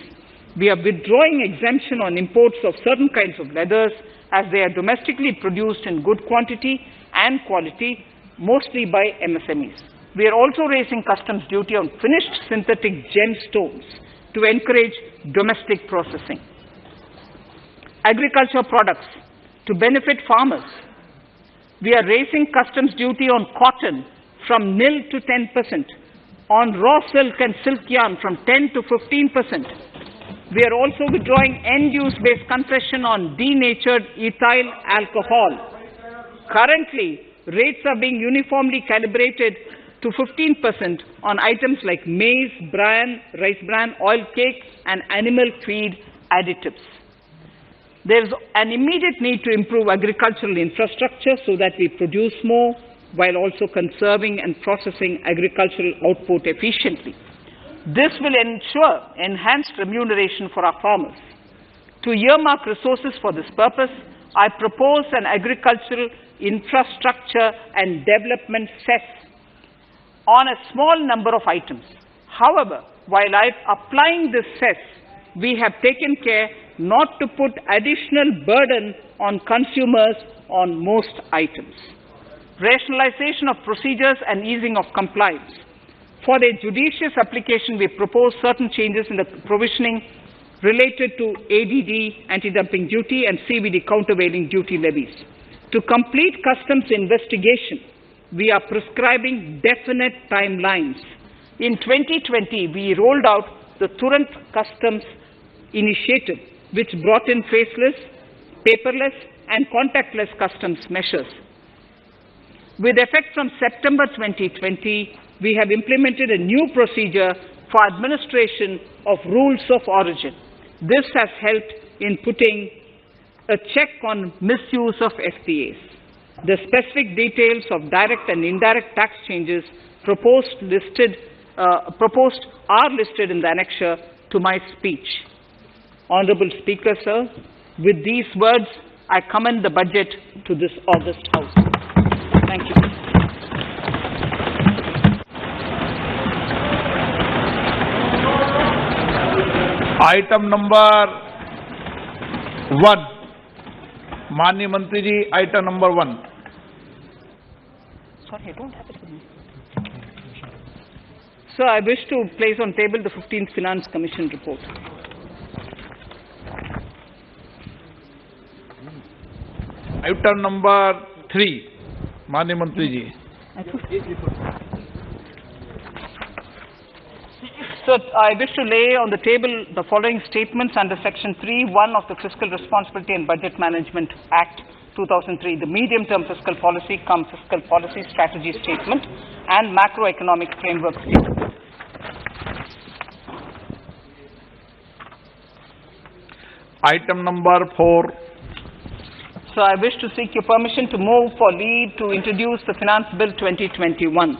We are withdrawing exemption on imports of certain kinds of leathers as they are domestically produced in good quantity and quality, mostly by MSMEs. We are also raising customs duty on finished synthetic gemstones to encourage domestic processing. Agriculture products to benefit farmers. We are raising customs duty on cotton from nil to 10%, on raw silk and silk yarn from 10 to 15%. We are also withdrawing end-use-based concession on denatured ethyl alcohol. Currently, rates are being uniformly calibrated to 15% on items like maize, bran, rice bran, oil cake, and animal feed additives. There is an immediate need to improve agricultural infrastructure so that we produce more while also conserving and processing agricultural output efficiently. This will ensure enhanced remuneration for our farmers. To earmark resources for this purpose, I propose an agricultural infrastructure and development cess on a small number of items. However, while applying this cess, we have taken care not to put additional burden on consumers on most items. Rationalization of procedures and easing of compliance. For their judicious application, we propose certain changes in the provisioning related to ADD, anti-dumping duty, and CVD, countervailing duty levies. To complete customs investigation, we are prescribing definite timelines. In 2020, we rolled out the Turant Customs Initiative, which brought in faceless, paperless, and contactless customs measures. With effect from September 2020, we have implemented a new procedure for administration of rules of origin. This has helped in putting a check on misuse of FTAs. The specific details of direct and indirect tax changes proposed are listed in the annexure to my speech. Honorable Speaker, sir, with these words, I commend the budget to this august House. Thank you. Item number 1, माननीय मंत्री जी, item number 1. Sorry, I don't have it with me. Sir, I wish to place on table the 15th Finance Commission report. Item number 3, माननीय मंत्री जी. Sir, I wish to lay on the table the following statements under Section 3(1) of the Fiscal Responsibility and Budget Management Act 2003, the medium-term fiscal policy cum fiscal policy strategy statement and macroeconomic framework statement. Item number 4. So I wish to seek your permission to move for leave to introduce the Finance Bill 2021.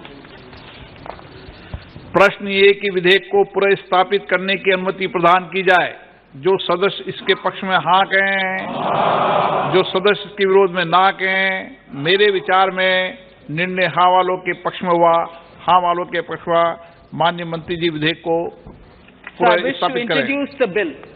प्रश्न ये कि विधेयक को पुनर्स्थापित करने की अनुमति प्रदान की जाए। जो सदस्य इसके पक्ष में हाँ कहें, जो सदस्य इसके विरोध में ना कहें। मेरे विचार में निर्णय हाँ वालों के पक्ष में हुआ, हाँ वालों के पक्ष हुआ। माननीय मंत्री जी विधेयक को So I wish to introduce the bill.